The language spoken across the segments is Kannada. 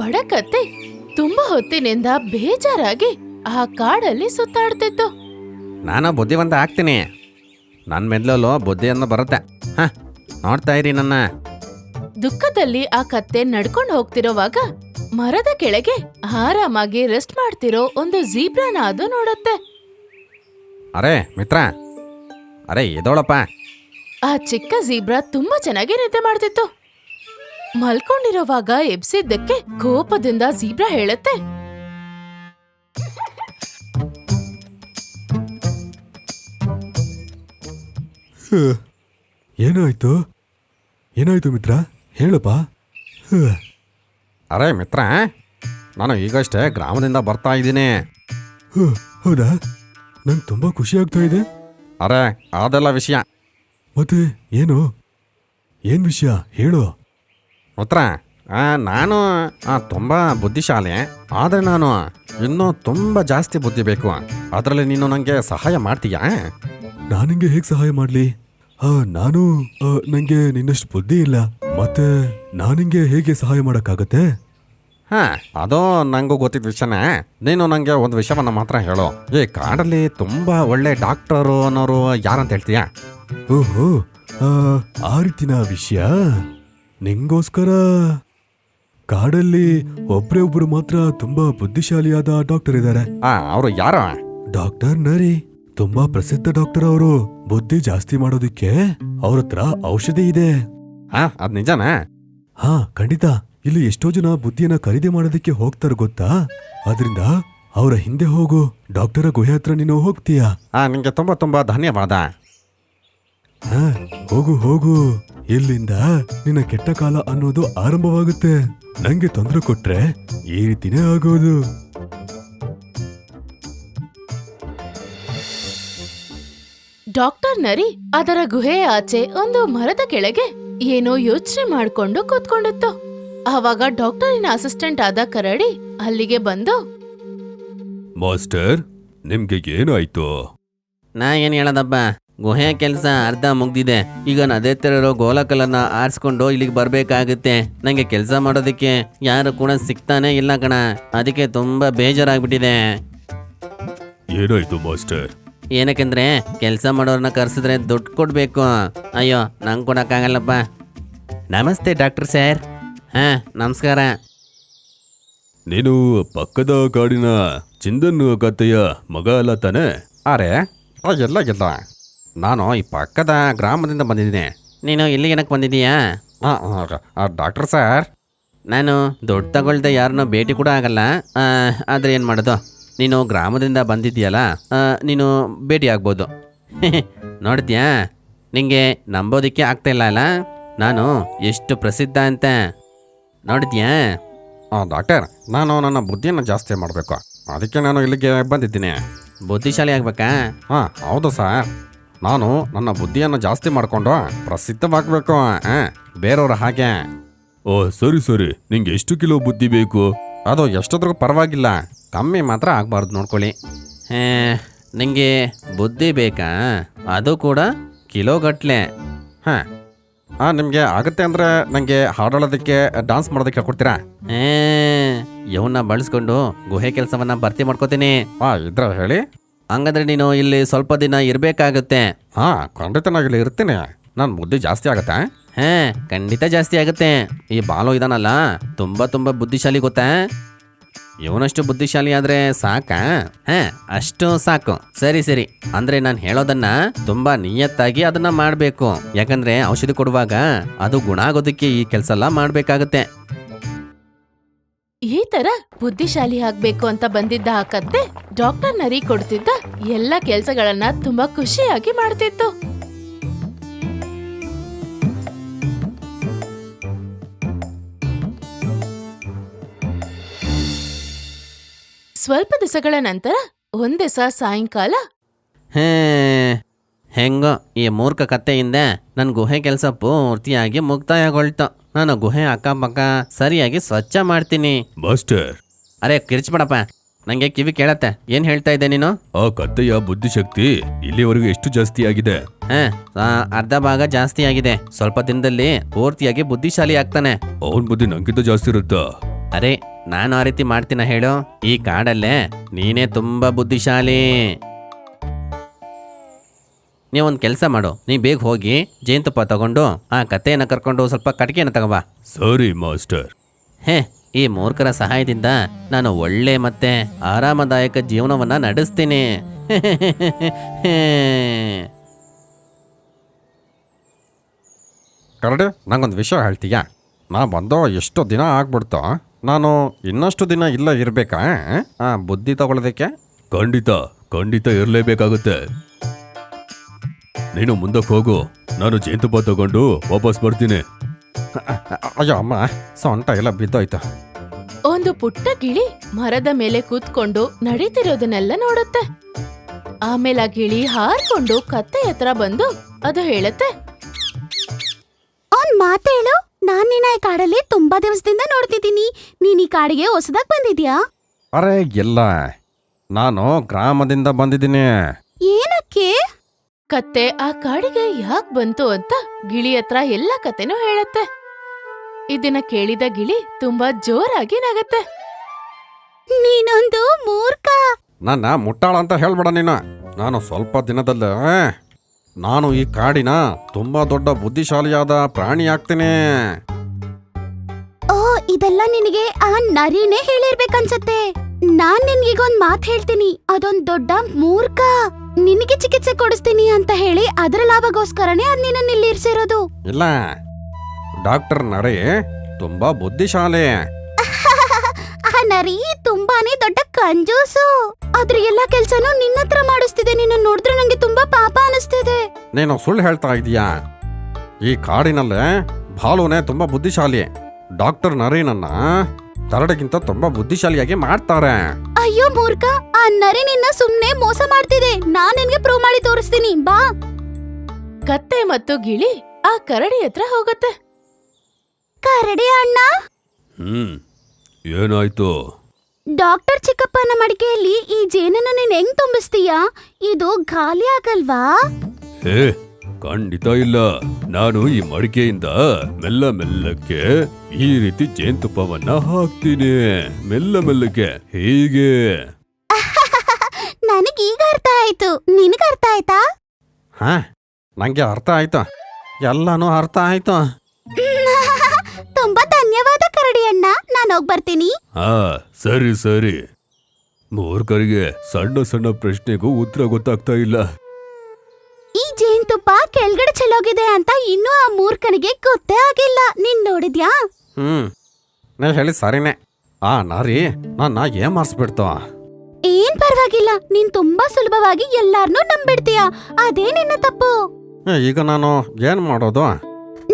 ಬಡ ಕತ್ತೆ ತುಂಬಾ ಹೊತ್ತಿನಿಂದ ಬೇಜಾರಾಗಿ ಆ ಕಾಡಲ್ಲಿ ಸುತ್ತಾಡ್ತಿತ್ತು. ನಾನು ಬುದ್ಧಿವಂತ ಆಗ್ತೀನಿ. ನನ್ನ ಮೆದ್ಲಲ್ಲೂ ಬುದ್ಧಿಯನ್ನು ಬರುತ್ತೆ. ನೋಡ್ತಾ ಇರಿ ನನ್ನ. ದುಃಖದಲ್ಲಿ ಆ ಕತ್ತೆ ನಡ್ಕೊಂಡು ಹೋಗ್ತಿರೋವಾಗ ಮರದ ಕೆಳಗೆ ಆರಾಮಾಗಿ ರೆಸ್ಟ್ ಮಾಡ್ತಿರೋ ಒಂದು ಜೀಬ್ರಾನ ಅದು ನೋಡುತ್ತೆ. ಅರೆ ಮಿತ್ರ, ಅರೆ ಎದೋಳಪ್ಪ. ಆ ಚಿಕ್ಕ ಜೀಬ್ರಾ ತುಂಬಾ ಚೆನ್ನಾಗಿ ನಿದ್ದೆ ಮಾಡ್ತಿತ್ತು. ಮಲ್ಕೊಂಡಿರೋವಾಗ ಎಬ್ಸಿದ್ದಕ್ಕೆ ಕೋಪದಿಂದ ಜೀಬ್ರಾ ಹೇಳುತ್ತೆ, ಏನಾಯ್ತು ಏನಾಯ್ತು ಮಿತ್ರ, ಹೇಳಪ್ಪ. ಅರೆ ಮಿತ್ರ, ನಾನು ಈಗಷ್ಟೇ ಗ್ರಾಮದಿಂದ ಬರ್ತಾ ಇದ್ದೀನಿ. ಹೌದಾ, ನಂಗೆ ತುಂಬಾ ಖುಷಿ ಆಗ್ತಾ ಇದೆ. ಅರೆ ಅದೆಲ್ಲ ವಿಷಯ. ಮತ್ತೆ ಏನ್ ವಿಷಯ ಹೇಳು. ಮಿತ್ರ, ನಾನು ತುಂಬ ಬುದ್ಧಿಶಾಲಿ, ಆದರೆ ನಾನು ಇನ್ನೂ ತುಂಬ ಜಾಸ್ತಿ ಬುದ್ಧಿ ಬೇಕು. ಅದರಲ್ಲಿ ನೀನು ನನಗೆ ಸಹಾಯ ಮಾಡ್ತೀಯಾ? ನಾನಿಂಗೆ ಹೇಗೆ ಸಹಾಯ ಮಾಡ್ಲಿ? ನಂಗೆ ನಿನ್ನಷ್ಟು ಬುದ್ಧಿ ಇಲ್ಲ, ಮತ್ತೆ ನಾನಿಂಗೆ ಹೇಗೆ ಸಹಾಯ ಮಾಡಕ್ಕಾಗತ್ತೆ? ಅದು ನಂಗೂ ಗೊತ್ತಿದ್ದ ವಿಷಯನೇ. ನೀನು ನನಗೆ ಒಂದು ವಿಷಯವನ್ನ ಮಾತ್ರ ಹೇಳು. ಈ ಕಾಡಲ್ಲಿ ತುಂಬಾ ಒಳ್ಳೆ ಡಾಕ್ಟರು ಅನ್ನೋರು ಯಾರಂತ ಹೇಳ್ತೀಯಾ? ಓಹೋ, ಆ ರೀತಿನ ವಿಷಯ. ನಿಂಗೋಸ್ಕರ ಕಾಡಲ್ಲಿ ಒಬ್ರು ಮಾತ್ರ ತುಂಬಾ ಬುದ್ಧಿಶಾಲಿಯಾದ ಡಾಕ್ಟರ್ ಇದ್ದಾರೆ. ಅವರು ಯಾರ? ಡಾಕ್ಟರ್ ನರಿ. ತುಂಬಾ ಪ್ರಸಿದ್ಧ ಡಾಕ್ಟರ್ ಅವರು. ಬುದ್ಧಿ ಜಾಸ್ತಿ ಮಾಡೋದಿಕ್ಕೆ ಅವ್ರ ಹತ್ರ ಔಷಧಿ ಇದೆ. ಅದ್ ನಿಜನಾ? ಖಂಡಿತ. ಇಲ್ಲಿ ಎಷ್ಟೋ ಜನ ಬುದ್ಧಿಯನ್ನ ಖರೀದಿ ಮಾಡೋದಕ್ಕೆ ಹೋಗ್ತಾರ ಗೊತ್ತಾ? ಅದರಿಂದ ಅವರ ಹಿಂದೆ ಹೋಗು. ಡಾಕ್ಟರ ಗುಹೆ ಹತ್ರ ನೀನು ಹೋಗ್ತೀಯಾ? ನಿಂಗೆ ತುಂಬಾ ತುಂಬಾ ಧನ್ಯವಾದ. ಹೋಗು. ಇಲ್ಲಿಂದ ನಿನ್ನ ಕೆಟ್ಟ ಕಾಲ ಅನ್ನೋದು ಆರಂಭವಾಗುತ್ತೆ. ನಂಗೆ ತೊಂದರೆ ಕೊಟ್ರೆ ಈ ರೀತಿನೇ ಆಗೋದು. ಡಾಕ್ಟರ್ ನರಿ ಅದರ ಗುಹೆಯ ಆಚೆ ಒಂದು ಮರದ ಕೆಳಗೆ ಏನೋ ಯೋಚನೆ ಮಾಡ್ಕೊಂಡು ಕೂತ್ಕೊಂಡಿತ್ತು. ಆವಾಗ ಡಾಕ್ಟರಿನ ಅಸಿಸ್ಟೆಂಟ್ ಆದ ಕರಡಿ ಅಲ್ಲಿಗೆ ಬಂದು, ಮಾಸ್ಟರ್, ನಿಮ್ಗೆ ಏನಾಯ್ತು? ನಾ ಏನ್ ಹೇಳದಪ್ಪ, ಗುಹೆಯ ಕೆಲಸ ಅರ್ಧ ಮುಗ್ದಿದೆ. ಈಗ ಅದೇ ತರ ಇರೋ ಗೋಲಕಲ್ಲನ್ನ ಆರಿಸ್ಕೊಂಡು ಇಲ್ಲಿಗೆ ಬರ್ಬೇಕಾಗುತ್ತೆ. ನಂಗೆ ಕೆಲಸ ಮಾಡೋದಕ್ಕೆ ಯಾರು ಕೂಡ ಸಿಗ್ತಾನೆ ಇಲ್ಲ ಕಣ. ಅದಕ್ಕೆ ತುಂಬಾ ಬೇಜಾರಾಗ್ಬಿಟ್ಟಿದೆ. ಏನಾಯ್ತು ಮಾಸ್ಟರ್? ಏನಕ್ಕೆಂದ್ರೆ ಕೆಲಸ ಮಾಡೋರನ್ನ ಕರ್ಸಿದ್ರೆ ದುಡ್ಡು ಕೊಡ್ಬೇಕು. ಅಯ್ಯೋ, ನಂಗೆ ಕೊಡಕ್ಕಾಗಲ್ಲಪ್ಪ. ನಮಸ್ತೆ ಡಾಕ್ಟರ್ ಸರ್. ನಮಸ್ಕಾರ. ನೀನು ಪಕ್ಕದ ಕಾಡಿನ ಚಿಂದನ್ ಕತ್ತೆಯ ಮಗ ಅಲ್ಲ ತಾನೆ? ಅರೆ ಎಲ್ಲ ನಾನು ಈ ಪಕ್ಕದ ಗ್ರಾಮದಿಂದ ಬಂದಿದ್ದೀನಿ. ನೀನು ಇಲ್ಲಿಗೆ ಏನಕ್ಕೆ ಬಂದಿದ್ದೀಯಾ? ಡಾಕ್ಟರ್ ಸರ್, ನಾನು ದುಡ್ಡು ತಗೊಳ್ದೆ ಯಾರನ್ನೋ ಭೇಟಿ ಕೂಡ ಆಗಲ್ಲ. ಆದರೆ ಏನು ಮಾಡೋದು, ನೀನು ಗ್ರಾಮದಿಂದ ಬಂದಿದ್ದೀಯಲ್ಲ, ನೀನು ಭೇಟಿ ಆಗ್ಬೋದು. ನೋಡ್ತೀಯಾ, ನಿಂಗೆ ನಂಬೋದಕ್ಕೆ ಆಗ್ತಾಯಿಲ್ಲ ಅಲ್ಲ ನಾನು ಎಷ್ಟು ಪ್ರಸಿದ್ಧ ಅಂತ. ನೋಡಿದ್ಯಾ? ಡಾಕ್ಟರ್, ನಾನು ನನ್ನ ಬುದ್ಧಿಯನ್ನು ಜಾಸ್ತಿ ಮಾಡಬೇಕು, ಅದಕ್ಕೆ ನಾನು ಇಲ್ಲಿಗೆ ಬಂದಿದ್ದೀನಿ. ಬುದ್ಧಿಶಾಲಿ ಆಗ್ಬೇಕಾ? ಹೌದು ಸರ್. ನಾನು ನನ್ನ ಬುದ್ಧಿಯನ್ನು ಜಾಸ್ತಿ ಮಾಡಿಕೊಂಡು ಪ್ರಸಿದ್ಧವಾಗಬೇಕು, ಬೇರೆಯವ್ರ ಹಾಗೆ. ಸರಿ. ನಿಂಗೆ ಎಷ್ಟು ಕಿಲೋ ಬುದ್ಧಿ ಬೇಕು? ಅದು ಎಷ್ಟೊತ್ತಿಗೂ ಪರವಾಗಿಲ್ಲ, ಕಮ್ಮಿ ಮಾತ್ರ ಆಗಬಾರ್ದು ನೋಡ್ಕೊಳ್ಳಿ. ನಿಂಗೆ ಬುದ್ಧಿ ಬೇಕಾ? ಅದು ಕೂಡ ಕಿಲೋಗಟ್ಲೆ. ನಿಮಗೆ ಆಗುತ್ತೆ ಅಂದರೆ ನನಗೆ ಹಾಡೋಳೋದಕ್ಕೆ, ಡಾನ್ಸ್ ಮಾಡೋದಕ್ಕೆ ಕೊಡ್ತೀರಾ? ಇವನ್ನ ಬಳಸ್ಕೊಂಡು ಗುಹೆ ಕೆಲಸವನ್ನ ಭರ್ತಿ ಮಾಡ್ಕೋತೀನಿ. ಇದ್ರ ಹೇಳಿ. ಹಂಗಂದ್ರೆ ನೀನು ಇಲ್ಲಿ ಸ್ವಲ್ಪ ದಿನ ಇರಬೇಕಾಗುತ್ತೆ. ಖಂಡಿತ ನಾನು ಇಲ್ಲಿ ಇರ್ತೀನಿ. ನನ್ನ ಬುದ್ಧಿ ಜಾಸ್ತಿ ಆಗುತ್ತೆ. ಖಂಡಿತ ಜಾಸ್ತಿ ಆಗುತ್ತೆ. ಈ ಬಾಲು ಇದಾನಲ್ಲ, ತುಂಬಾ ಬುದ್ಧಿಶಾಲಿ ಗೊತ್ತಾ? ಇವನಷ್ಟು ಬುದ್ಧಿಶಾಲಿ ಆದ್ರೆ ಸಾಕಾ? ಅಷ್ಟು ಸಾಕು. ಸರಿ. ಅಂದ್ರೆ ನಾನು ಹೇಳೋದನ್ನ ತುಂಬಾ ನಿಯತ್ತಾಗಿ ಅದನ್ನ ಮಾಡ್ಬೇಕು. ಯಾಕಂದ್ರೆ ಔಷಧಿ ಕೊಡುವಾಗ ಅದು ಗುಣ ಆಗೋದಕ್ಕೆ ಈ ಕೆಲಸ ಎಲ್ಲ ಮಾಡ್ಬೇಕಾಗತ್ತೆ. ಈ ತರ ಬುದ್ಧಿಶಾಲಿ ಆಗ್ಬೇಕು ಅಂತ ಬಂದಿದ್ದ ಆ ಕತ್ತೆ ಡಾಕ್ಟರ್ ನರಿ ಕೊಡ್ತಿದ್ದ ಎಲ್ಲ ಕೆಲ್ಸಗಳನ್ನ ತುಂಬಾ ಖುಷಿಯಾಗಿ ಮಾಡ್ತಿತ್ತು. ಸ್ವಲ್ಪ ದಿವಸಗಳ ನಂತರ ಒಂದಿವಸ ಸಾಯಂಕಾಲ, ಹೆಂಗೋ ಈ ಮೂರ್ಖ ಕತ್ತೆಯಿಂದ ನನ್ನ ಗುಹೆ ಕೆಲಸ ಪೂರ್ತಿಯಾಗಿ ಮುಕ್ತಾಯಗೊಳ್ತು. ನಾನು ಗುಹೆ ಅಕ್ಕಪಕ್ಕ ಸರಿಯಾಗಿ ಸ್ವಚ್ಛ ಮಾಡ್ತೀನಿ. ಮಾಸ್ಟರ್, ಅರೆ ಕಿರ್ಚ್ಬೇಡಪ್ಪ, ನಂಗೆ ಕಿವಿ ಕೇಳತ್ತೆ. ಏನ್ ಹೇಳ್ತಾ ಇದ್ದೆ ನೀನು? ಆ ಕತ್ತೆಯ ಬುದ್ಧಿಶಕ್ತಿ ಇಲ್ಲಿವರೆಗೂ ಎಷ್ಟು ಜಾಸ್ತಿ ಆಗಿದೆ? ಅರ್ಧ ಭಾಗ ಜಾಸ್ತಿ ಆಗಿದೆ. ಸ್ವಲ್ಪ ದಿನದಲ್ಲಿ ಪೂರ್ತಿಯಾಗಿ ಬುದ್ಧಿಶಾಲಿ ಆಗ್ತಾನೆ. ಅವನ್ ಬುದ್ಧಿ ನಂಗಿಂತ ಜಾಸ್ತಿ ಇರುತ್ತಾ? ಅರೆ ನಾನು ಆ ರೀತಿ ಮಾಡ್ತೀನ ಹೇಳು, ಈ ಕಾಡಲ್ಲೇ ನೀನೇ ತುಂಬಾ ಬುದ್ಧಿಶಾಲಿ. ನೀವೊಂದು ಕೆಲಸ ಮಾಡು, ನೀ ಬೇಗ ಹೋಗಿ ಜೇನುತುಪ್ಪ ತಗೊಂಡು ಆ ಕತ್ತೆಯನ್ನು ಕರ್ಕೊಂಡು ಸ್ವಲ್ಪ ಕಟ್ಗೆಯನ್ನು ತಗೋಬಾ. ಸರಿ ಮಾಸ್ಟರ್. ಹೇ, ಈ ಮೂರ್ಖರ ಸಹಾಯದಿಂದ ನಾನು ಒಳ್ಳೆ ಮತ್ತೆ ಆರಾಮದಾಯಕ ಜೀವನವನ್ನ ನಡೆಸ್ತೀನಿ. ಕರಡಿ, ನಂಗೊಂದು ವಿಷಯ ಹೇಳ್ತೀಯಾ? ನಾ ಬಂದೋ ಎಷ್ಟೋ ದಿನ ಆಗ್ಬಿಡ್ತೋ, ನಾನು ಇನ್ನಷ್ಟು ದಿನ ಇಲ್ಲ ಇರಬೇಕಾ ಬುದ್ಧಿ ತಗೊಳ್ಳೋದಕ್ಕೆ? ಖಂಡಿತ ಖಂಡಿತ ಇರಲೇಬೇಕಾಗುತ್ತೆ. ನೀನು ಮುಂದಕ್ಕೆ ಹೋಗು, ನಾನು ಜೇನುತುಪ್ಪ ತಗೊಂಡು ವಾಪಸ್ ಬರ್ತೀನಿ. ಅಯ್ಯೋ ಅಮ್ಮ, ಸೊಂಟ ಎಲ್ಲ ಬಿದ್ದೋಯ್ತು. ಒಂದು ಪುಟ್ಟ ಗಿಳಿ ಮರದ ಮೇಲೆ ಕೂತ್ಕೊಂಡು ನಡೀತಿರೋದನ್ನೆಲ್ಲ ನೋಡುತ್ತೆ. ಆಮೇಲೆ ಆ ಗಿಳಿ ಹಾರ್ಕೊಂಡು ಕತ್ತೆ ಹತ್ರ ಬಂದು ಅದು ಹೇಳುತ್ತೆ, ಒಂದ್ ಮಾತೇಳು, ನಾನ್ ನಿನ್ನ ಈ ಕಾಡಲ್ಲಿ ತುಂಬಾ ದಿವಸದಿಂದ ನೋಡ್ತಿದ್ದೀನಿ. ನೀನ್ ಈ ಕಾಡಿಗೆ ಹೊಸದಾಗ್ ಬಂದಿದ್ಯಾ? ಅರೆ ಇಲ್ಲ, ನಾನು ಗ್ರಾಮದಿಂದ ಬಂದಿದ್ದೀನಿ. ಏನಕ್ಕೆ? ಕತ್ತೆ ಆ ಕಾಡಿಗೆ ಯಾಕ್ ಬಂತು ಅಂತ ಗಿಳಿ ಹತ್ರ ಎಲ್ಲ ಕತೆನೂ ಹೇಳತ್ತೆ. ಇದನ್ನ ಕೇಳಿದ ಗಿಳಿ ತುಂಬಾ ಜೋರಾಗಿ ನಗತ್ತೆ. ನೀನೊಂದು ಮೂರ್ಖ. ನನ್ನ ಮುಟ್ಟಾಳ ಅಂತ ಹೇಳ್ಬೇಡ ನೀನು. ನಾನು ಸ್ವಲ್ಪ ದಿನದಲ್ಲೇ ನಾನು ಈ ಕಾಡಿನ ತುಂಬಾ ದೊಡ್ಡ ಬುದ್ಧಿಶಾಲಿಯಾದ ಪ್ರಾಣಿ ಆಗ್ತೀನಿ. ಓ, ಇದೆಲ್ಲ ನಿನಗೆ ಆ ನರಿನೇ ಹೇಳಿರ್ಬೇಕನ್ಸತ್ತೆ. ನಾನ್ ನಿನ್ಗೀಗೊಂದ್ ಮಾತ್ ಹೇಳ್ತೀನಿ, ಅದೊಂದ್ ದೊಡ್ಡ ಮೂರ್ಖ. ನಿನಗೆ ಚಿಕಿತ್ಸೆ ಕೊಡಿಸ್ತೀನಿ ಅಂತ ಹೇಳಿ ಅದರ ಲಾಭಗೋಸ್ಕರನೇ ಅದ್ ನಿನ್ನ ನಿಲ್ಲಿರ್ಸಿರೋದು. ಇಲ್ಲ, ಡಾಕ್ಟರ್ ನರಿ ತುಂಬಾ ಬುದ್ಧಿಶಾಲಿ. ಆ ನರಿ ತುಂಬಾನೇ ದೊಡ್ಡ ಕಂಜೂಸು. ಅದ್ರ ಎಲ್ಲಾ ಕೆಲ್ಸನೂ ನಿನ್ನತ್ರ ಮಾಡಿಸ್ತಿದೆ. ನಿನ್ನ ನೋಡಿದ್ರೆ ನಂಗೆ ತುಂಬಾ ಪಾಪ ಅನಿಸ್ತಿದೆ. ನೀನು ಸುಳ್ಳು ಹೇಳ್ತಾ ಇದೀಯಾ? ಈ ಕಾಡಿನಲ್ಲೇ ಭಾಲುನೇ ತುಂಬಾ ಬುದ್ಧಿಶಾಲಿ. ಡಾಕ್ಟರ್ ನರಿನನ್ನ ಕರಡಿಗಿಂತ ತುಂಬಾ ಬುದ್ಧಿಶಾಲಿಯಾಗಿ ಮಾಡ್ತಾರೆ. ಅಯ್ಯೋ ಮೂರ್ಖ, ಆ ನರಿ ನಿನ್ನ ಸುಮ್ನೆ ಮೋಸ ಮಾಡ್ತಿದೆ. ನಾನ್ ನಿನ್ಗೆ ಪ್ರೂವ್ ಮಾಡಿ ತೋರಿಸ್ತೀನಿ, ಬಾ. ಕತ್ತೆ ಮತ್ತು ಗಿಳಿ ಆ ಕರಡಿ ಹತ್ರ ಹೋಗುತ್ತೆ. ಕರಡಿ ಅಣ್ಣ, ಏನಾಯ್ತು? ಡಾಕ್ಟರ್ ಚಿಕ್ಕಪ್ಪನ ಮಡಿಕೆಯಲ್ಲಿ ಈ ಜೇನನ್ನ ನೀನ್ ಹೆಂಗ್ ತುಂಬಿಸ್ತೀಯಾ? ಇದು ಖಾಲಿ ಆಗಲ್ವಾ? ಹೇ, ಖಂಡಿತ ಇಲ್ಲ. ನಾನು ಈ ಮಡಿಕೆಯಿಂದ ಮೆಲ್ಲ ಮೆಲ್ಲಕ್ಕೆ ಈ ರೀತಿ ಜೇನುತುಪ್ಪವನ್ನ ಹಾಕ್ತೀನಿ. ಮೆಲ್ಲ ಮೆಲ್ಲಕ್ಕೆ ಹೀಗೆ. ನನಗೀಗ ಅರ್ಥ ಆಯ್ತು. ನಿನಗ ಅರ್ಥ ಆಯ್ತಾ? ಹಾ, ನಂಗೆ ಅರ್ಥ ಆಯ್ತು, ಎಲ್ಲಾನು ಅರ್ಥ ಆಯ್ತು. ತುಂಬಾ ಧನ್ಯವಾದ ಕರಡಿ ಅಣ್ಣ. ನಾನು ಹೋಗ್ ಬರ್ತೀನಿ. ಹಾ, ಸರಿ ಸರಿ. ಮೂರ್ಖರಿಗೆ ಸಣ್ಣ ಸಣ್ಣ ಪ್ರಶ್ನೆಗೂ ಉತ್ತರ ಗೊತ್ತಾಗ್ತಾ ಇಲ್ಲ. ಈ ಜೇನುತುಪ್ಪ ಕೆಳಗಡೆ ಚೆಲ್ಲೋಗಿದೆ ಅಂತ ಇನ್ನೂ ಆ ಮೂರ್ಖನಿಗೆ ಗೊತ್ತೇ ಆಗಿಲ್ಲ. ನೀನ್ ನೋಡಿದ್ಯಾ? ನೀ ಹೇಳಿ ಸರಿನೇ. ಆ ನರಿ ನನ್ನ ಏಮಾರ್ಸ್ಬಿಡ್ತು. ಏನ್ ಪರವಾಗಿಲ್ಲ, ನೀನ್ ತುಂಬಾ ಸುಲಭವಾಗಿ ಎಲ್ಲಾರ್ನೂ ನಂಬಿಡ್ತೀಯ. ಅದೇ ನಿನ್ನ ತಪ್ಪು. ಈಗ ನಾನು ಏನ್ ಮಾಡೋದು?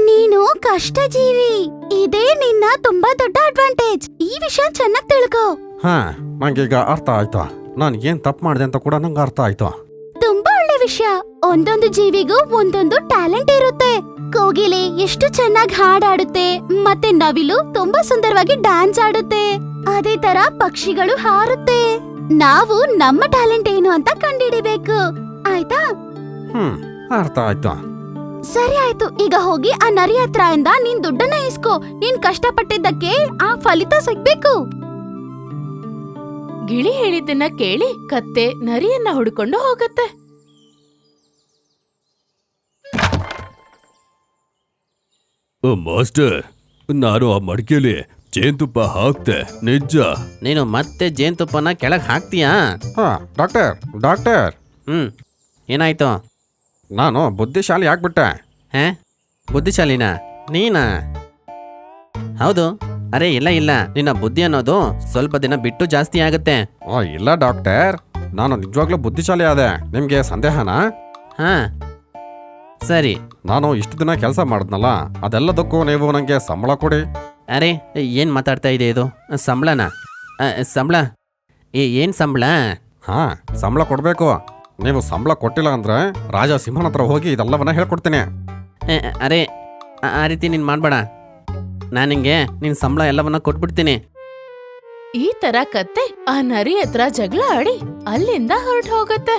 ನೀನು ಕಷ್ಟ ಜೀವಿ. ಇದೇ ನಿನ್ನ ತುಂಬಾ ದೊಡ್ಡ ಅಡ್ವಾಂಟೇಜ್. ಈ ವಿಷಯ ಚೆನ್ನಾಗ್ ತಿಳ್ಕೊ. ಹಾ, ನಂಗೀಗ ಅರ್ಥ ಆಯ್ತು. ನಾನು ಏನ್ ತಪ್ಪು ಮಾಡಿದೆ ಅಂತ ಕೂಡ ನಂಗೆ ಅರ್ಥ ಆಯ್ತು. ತುಂಬಾ ಒಳ್ಳೆ ವಿಷಯ. ಒಂದೊಂದು ಜೀವಿಗೂ ಒಂದೊಂದು ಟ್ಯಾಲೆಂಟ್ ಇರುತ್ತೆ. ಕೋಗಿಲೆ ಎಷ್ಟು ಚೆನ್ನಾಗಿ ಹಾಡಾಡುತ್ತೆ, ಮತ್ತೆ ನವಿಲು ತುಂಬಾ ಸುಂದರವಾಗಿ ಡ್ಯಾನ್ಸ್ ಆಡುತ್ತೆ. ಅದೇ ತರ ಪಕ್ಷಿಗಳು ಹಾರುತ್ತೆ. ನಾವು ನಮ್ಮ ಟ್ಯಾಲೆಂಟ್ ಏನು ಅಂತ ಕಂಡುಹಿಡಿಬೇಕು, ಆಯ್ತಾ? ಅರ್ಥ ಆಯ್ತು. ಸರಿ ಆಯ್ತು. ಈಗ ಹೋಗಿ ಆ ನರಿ ಹತ್ರ ಇಂದ ನೀನ್ ದುಡ್ಡನ್ನ ಇಸ್ಕೋ. ನೀನ್ ಕಷ್ಟಪಟ್ಟಿದ್ದಕ್ಕೆ ಆ ಫಲಿತ ಸಿಗ್ಬೇಕು. ಗಿಳಿ ಹೇಳಿದ್ದನ್ನ ಕೇಳಿ ಕತ್ತೆ ನರಿಯನ್ನ ಹುಡ್ಕೊಂಡು ಹೋಗತ್ತೆ. ಮಾಸ್ಟರ್, ನಾನು ಆ ಮಡಿಕೆಲಿ ಜೇನುತುಪ್ಪ ಹಾಕ್ತೆ, ನಿಜ. ನೀನು ಮತ್ತೆ ಜೇನುತುಪ್ಪನ ಕೆಳಗೆ ಹಾಕ್ತೀಯಾ? ಹಾ, ಡಾಕ್ಟರ್ ಡಾಕ್ಟರ್, ಏನಾಯ್ತು? ನಾನು ಬುದ್ಧಿಶಾಲಿ ಆಗ್ಬಿಟ್ಟೆ. ಹೇ, ಬುದ್ಧಿಶಾಲಿನಾ ನೀನಾ? ಹೌದು. ಅರೆ ಇಲ್ಲ ಇಲ್ಲ, ನಿನ್ನ ಬುದ್ಧಿ ಅನ್ನೋದು ಸ್ವಲ್ಪ ದಿನ ಬಿಟ್ಟು ಜಾಸ್ತಿ ಆಗುತ್ತೆ. ಇಲ್ಲ ಡಾಕ್ಟರ್, ನಾನು ನಿಜವಾಗ್ಲೂ ಬುದ್ಧಿಶಾಲಿ ಆದೆ. ನಿಮ್ಗೆ ಸಂದೇಹನಾ? ಹಾ, ಸರಿ. ನಾನು ಇಷ್ಟು ದಿನ ಕೆಲಸ ಮಾಡಿದ್ನಲ್ಲ, ಅದೆಲ್ಲದಕ್ಕೂ ನೀವು ನನಗೆ ಸಂಬಳ ಕೊಡಿ. ಅರೆ, ಏನು ಮಾತಾಡ್ತಾ ಇದೆ ಇದು? ಸಂಬಳನಾ? ಸಂಬಳ? ಏನು ಸಂಬಳ? ಹಾ, ಸಂಬಳ ಕೊಡಬೇಕು. ನೀವು ಸಂಬಳ ಕೊಟ್ಟಿಲ್ಲ ಅಂದ್ರೆ ರಾಜ ಸಿಂಹನ ಹತ್ರ ಹೋಗಿ ಇದೆಲ್ಲವನ್ನ ಹೇಳ್ಕೊಡ್ತೀನಿ. ಅರೆ, ಆ ರೀತಿ ನೀನು ಮಾಡಬೇಡ. ನಾನು ನಿಂಗೆ ನಿನ್ನ ಸಂಬಳ ಎಲ್ಲವನ್ನ ಕೊಟ್ಬಿಡ್ತೀನಿ. ಈ ತರ ಕತ್ತೆ ಆ ನರಿ ಹತ್ರ ಜಗಳ ಆಡಿ ಅಲ್ಲಿಂದ ಹೊರಟು ಹೋಗತ್ತೆ.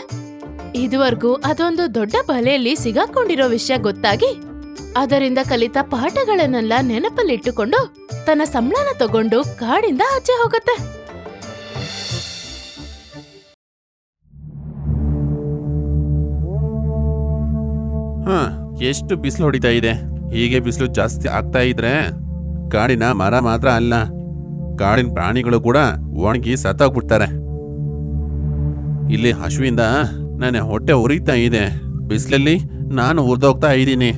ಇದುವರೆಗೂ ಅದೊಂದು ದೊಡ್ಡ ಬಲೆಯಲ್ಲಿ ಸಿಗಾಕೊಂಡಿರೋ ವಿಷಯ ಗೊತ್ತಾಗಿ ಅದರಿಂದ ಕಲಿತ ಪಾಠಗಳನ್ನೆಲ್ಲ ನೆನಪಲ್ಲಿಟ್ಟುಕೊಂಡು ತನ್ನ ಸಂಬಳನ ತಗೊಂಡು ಕಾಡಿಂದ ಆಚೆ ಹೋಗುತ್ತೆ. ಎಷ್ಟು ಬಿಸಿಲು ಹೊಡಿತಾ ಇದೆ. ಹೀಗೆ ಬಿಸಿಲು ಜಾಸ್ತಿ ಆಗ್ತಾ ಇದ್ರೆ ಕಾಡಿನ ಮರ ಮಾತ್ರ ಅಲ್ಲ, ಕಾಡಿನ ಪ್ರಾಣಿಗಳು ಕೂಡ ಒಣಗಿ ಸತ್ತೋಗ್ಬಿಡ್ತಾರೆ. ಇಲ್ಲಿ ಹಸುವಿಂದ ನನ್ನ ಹೊಟ್ಟೆ ಉರಿತಾ ಇದೆ. ಬಿಸಿಲಲ್ಲಿ ನಾನು ಉರಿದೋಗ್ತಾ ಇದ್ದೀನಿ.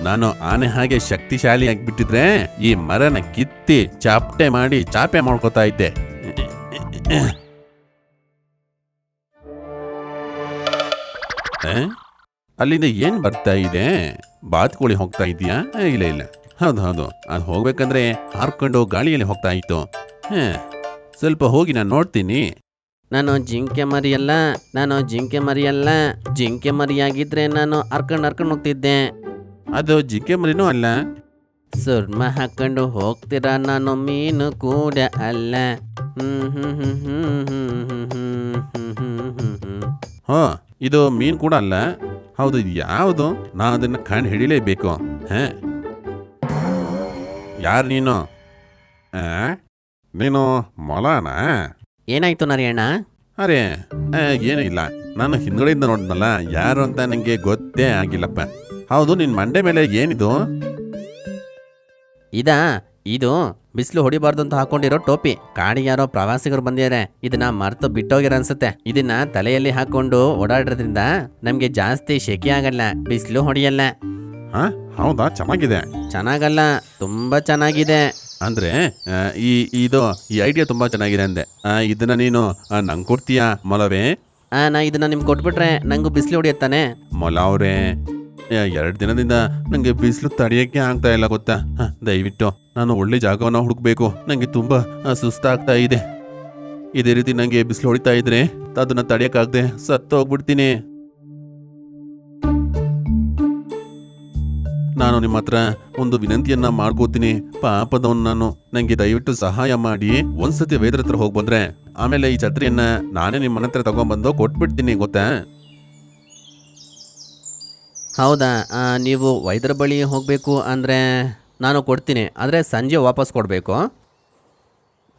ನಾನು ಆನೆ ಹಾಗೆ ಶಕ್ತಿಶಾಲಿ ಆಗಿಬಿಟ್ಟಿದ್ರೆ ಈ ಮರನ ಕಿತ್ತಿ ಚಾಪಟೆ ಮಾಡಿ ಚಾಪೆ ಮಾಡ್ಕೋತಾ ಇದ್ದೆ. ಅಲ್ಲಿಂದ ಏನ್ ಬರ್ತಾ ಇದೆ? ಬಾತುಕೋಳಿ ಹೋಗ್ತಾ ಇದೆಯಾ? ಇಲ್ಲ ಇಲ್ಲ, ಹೌದು ಹೌದು, ಅದು ಹೋಗ್ಬೇಕಂದ್ರೆ ಹಾರ್ಕೊಂಡು ಗಾಳಿಯಲ್ಲಿ ಹೋಗ್ತಾ ಇತ್ತು. ಸ್ವಲ್ಪ ಹೋಗಿ ನಾನು ನೋಡ್ತೀನಿ. ನಾನು ಜಿಂಕೆ ಮರಿಯಲ್ಲ, ಜಿಂಕೆ ಮರಿಯಾಗಿದ್ರೆ ನಾನು ಹರ್ಕೊಂಡು ಹೋಗ್ತಿದ್ದೆ. ಅದು ಜಿಂಕೆ ಮರಿನೂ ಅಲ್ಲ. ಸುರ್ಮ ಹಾಕೊಂಡು ಹೋಗ್ತೀರಾ, ನಾನು ಮೀನು ಕೂಡ ಅಲ್ಲ. ಹೋ, ಇದು ಮೀನು ಕೂಡ ಅಲ್ಲ. ಹೌದು, ಇದು ಯಾವುದು? ನಾನು ಅದನ್ನ ಕಂಡು ಹಿಡಿಲೇಬೇಕು. ಯಾರು ನೀನು? ನೀನು ಮೊಲನಾ? ಏನಾಯ್ತು ನಾರಾಯಣ? ಅರೆ ಏನೂ ಇಲ್ಲ, ನಾನು ಹಿಂದ್ಗಡೆಯಿಂದ ನೋಡಿದ್ನಲ್ಲ, ಯಾರು ಅಂತ ನನಗೆ ಗೊತ್ತೇ ಆಗಿಲ್ಲಪ್ಪ. ಹೌದು, ನಿನ್ನ ಮಂಡೆ ಮೇಲೆ ಏನಿದು? ಇದು ಬಿಸಿಲು ಹೊಡಿಬಾರ್ದು ಅಂತ ಹಾಕೊಂಡಿರೋ ಟೋಪಿ. ಕಾಡಿಗೆ ಯಾರೋ ಪ್ರವಾಸಿಗರು ಬಂದಿದ್ದಾರೆ, ಇದನ್ನ ಮರೆತು ಬಿಟ್ಟೋಗಿರ ಅನ್ಸುತ್ತೆ. ಇದನ್ನ ತಲೆಯಲ್ಲಿ ಹಾಕೊಂಡು ಓಡಾಡೋದ್ರಿಂದ ನಮ್ಗೆ ಜಾಸ್ತಿ ಶೆಕೆ ಆಗಲ್ಲ, ಬಿಸಿಲು ಹೊಡಿಯಲ್ಲ. ಹೌದಾ? ಚೆನ್ನಾಗಿದೆ. ಚೆನ್ನಾಗಲ್ಲ, ತುಂಬಾ ಚೆನ್ನಾಗಿದೆ. ಅಂದ್ರೆ ಈ ಐಡಿಯಾ ತುಂಬಾ ಚೆನ್ನಾಗಿದೆ ಅಂದೆ. ಇದನ್ನ ನೀನು ನಂಗೆ ಕೊಡ್ತೀಯಾ ಮೊಲವೇ? ನಾ ಇದನ್ನ ನಿಮ್ಗೆ ಕೊಟ್ಬಿಟ್ರೆ ನಂಗೂ ಬಿಸಿಲು ಹೊಡಿಯತ್ತಾನೆ. ಮೊಲ ಅವ್ರೆ, 2 ದಿನದಿಂದ ನಂಗೆ ಬಿಸಿಲು ತಡೆಯಕ್ಕೆ ಆಗ್ತಾ ಇಲ್ಲ ಗೊತ್ತಾ. ದಯವಿಟ್ಟು ನಾನು ಒಳ್ಳೆ ಜಾಗವನ್ನ ಹುಡುಕ್ಬೇಕು. ನಂಗೆ ತುಂಬಾ ಸುಸ್ತಾಗ್ತಾ ಇದೆ. ಇದೇ ರೀತಿ ನಂಗೆ ಬಿಸಿಲು ಹೊಡಿತಾ ಇದ್ರೆ ಅದನ್ನ ತಡೆಯಕ್ಕಾಗದೆ ಸತ್ತು ಹೋಗ್ಬಿಡ್ತೀನಿ. ನಾನು ನಿಮ್ಮ ಹತ್ರ ಒಂದು ವಿನಂತಿಯನ್ನ ಮಾಡ್ಕೋತೀನಿ. ಪಾಪದವನ್ ನಾನು, ನಂಗೆ ದಯವಿಟ್ಟು ಸಹಾಯ ಮಾಡಿ. ಒಂದ್ಸತಿ ವೈದ್ಯರ ಹತ್ರ ಹೋಗಿ ಬಂದ್ರೆ ಆಮೇಲೆ ಈ ಛತ್ರಿಯನ್ನ ನಾನೇ ನಿಮ್ಮ ಮನೆ ಹತ್ರ ತಗೊಂಡ್ಬಂದು ಕೊಟ್ಬಿಡ್ತೀನಿ, ಗೊತ್ತಾ? ಹೌದಾ? ನೀವು ವೈದ್ಯರ ಬಳಿ ಹೋಗಬೇಕು ಅಂದರೆ ನಾನು ಕೊಡ್ತೀನಿ, ಆದರೆ ಸಂಜೆ ವಾಪಸ್ ಕೊಡಬೇಕು.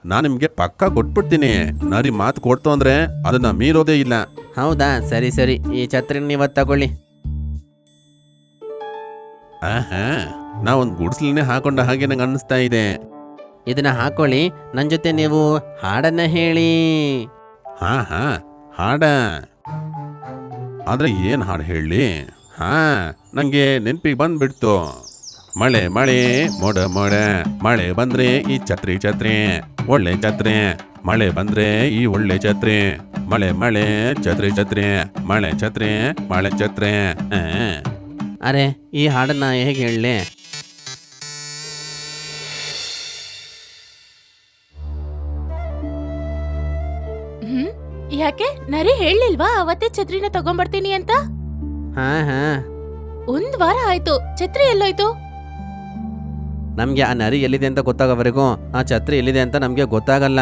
ನಾನು ನಿಮಗೆ ಪಕ್ಕ ಕೊಟ್ಬಿಡ್ತೀನಿ. ನಾರಿ ಮಾತು ಕೊಡ್ತು ಅಂದರೆ ಅದನ್ನ ಮೀರೋದೇ ಇಲ್ಲ. ಹೌದಾ? ಸರಿ ಸರಿ, ಈ ಛತ್ರಿನ ನೀವು ತಗೊಳ್ಳಿ. ನಾವೊಂದು ಗುಡಿಸಲನ್ನೇ ಹಾಕೊಂಡ ಹಾಗೆ ನಂಗೆ ಅನ್ನಿಸ್ತಾ ಇದೆ. ಇದನ್ನ ಹಾಕೊಳ್ಳಿ, ನನ್ನ ಜೊತೆ ನೀವು ಹಾಡನ್ನ ಹೇಳಿ. ಹಾಡ? ಆದ್ರೆ ಏನು ಹಾಡು ಹೇಳಿ? ನಂಗೆ ನೆನಪಿಗೆ ಬಂದ್ಬಿಡ್ತು. ಮಳೆ ಮಳೆ ಮೋಡ ಮೋಡ, ಮಳೆ ಬಂದ್ರೆ ಈ ಛತ್ರಿ ಛತ್ರಿ, ಒಳ್ಳೆ ಛತ್ರಿ. ಮಳೆ ಬಂದ್ರೆ ಈ ಒಳ್ಳೆ ಛತ್ರಿ, ಮಳೆ ಮಳೆ ಛತ್ರಿ ಛತ್ರಿ, ಮಳೆ ಛತ್ರಿ ಮಳೆ ಛತ್ರಿ. ಅರೆ, ಈ ಹಾಡನ್ನ ಹೇಗೆ ಹೇಳಲಿ? ಯಾಕೆ ನರಿ ಹೇಳಿಲ್ವಾ ಅವತ್ತೇ ಛತ್ರಿನ ತಗೊಂಡ್ಬರ್ತೀನಿ ಅಂತ? ಒಂದ್ ವಾರ ಆಯ್ತು, ಛತ್ರಿ ಎಲ್ಲೋಯ್ತು? ನಮ್ಗೆ ಆ ನರಿ ಎಲ್ಲಿದೆ ಅಂತ ಗೊತ್ತಾಗೋವರೆಗೂ ಆ ಛತ್ರಿ ಎಲ್ಲಿದೆ ಅಂತ ನಮ್ಗೆ ಗೊತ್ತಾಗಲ್ಲ.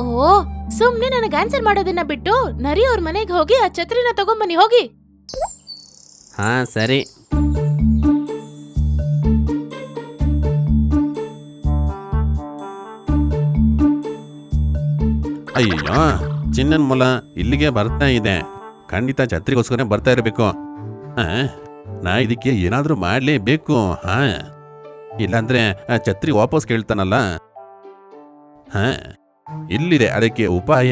ಓ, ಸುಮ್ನೆ ನನಗೆ ಆನ್ಸರ್ ಮಾಡೋದನ್ನ ಬಿಟ್ಟು ನರಿ ಅವ್ರ ಮನೆಗೆ ಹೋಗಿ ಆ ಛತ್ರಿನ ತಗೊಂಬನ್ನಿ, ಹೋಗಿ. ಸರಿ. ಅಯ್ಯೋ, ಚಿನ್ನನ್ ಮೊಲ ಇಲ್ಲಿಗೆ ಬರ್ತಾ ಇದೆ. ಖಂಡಿತ ಛತ್ರಿಗೋಸ್ಕರ ಬರ್ತಾ ಇರಬೇಕು. ನಾ ಇದಕ್ಕೆ ಏನಾದ್ರೂ ಮಾಡ್ಲೇಬೇಕು. ಇಲ್ಲಾಂದ್ರೆ ಛತ್ರಿ ವಾಪಸ್ ಕೇಳ್ತಾನಲ್ಲ. ಇಲ್ಲಿದೆ ಅದಕ್ಕೆ ಉಪಾಯ.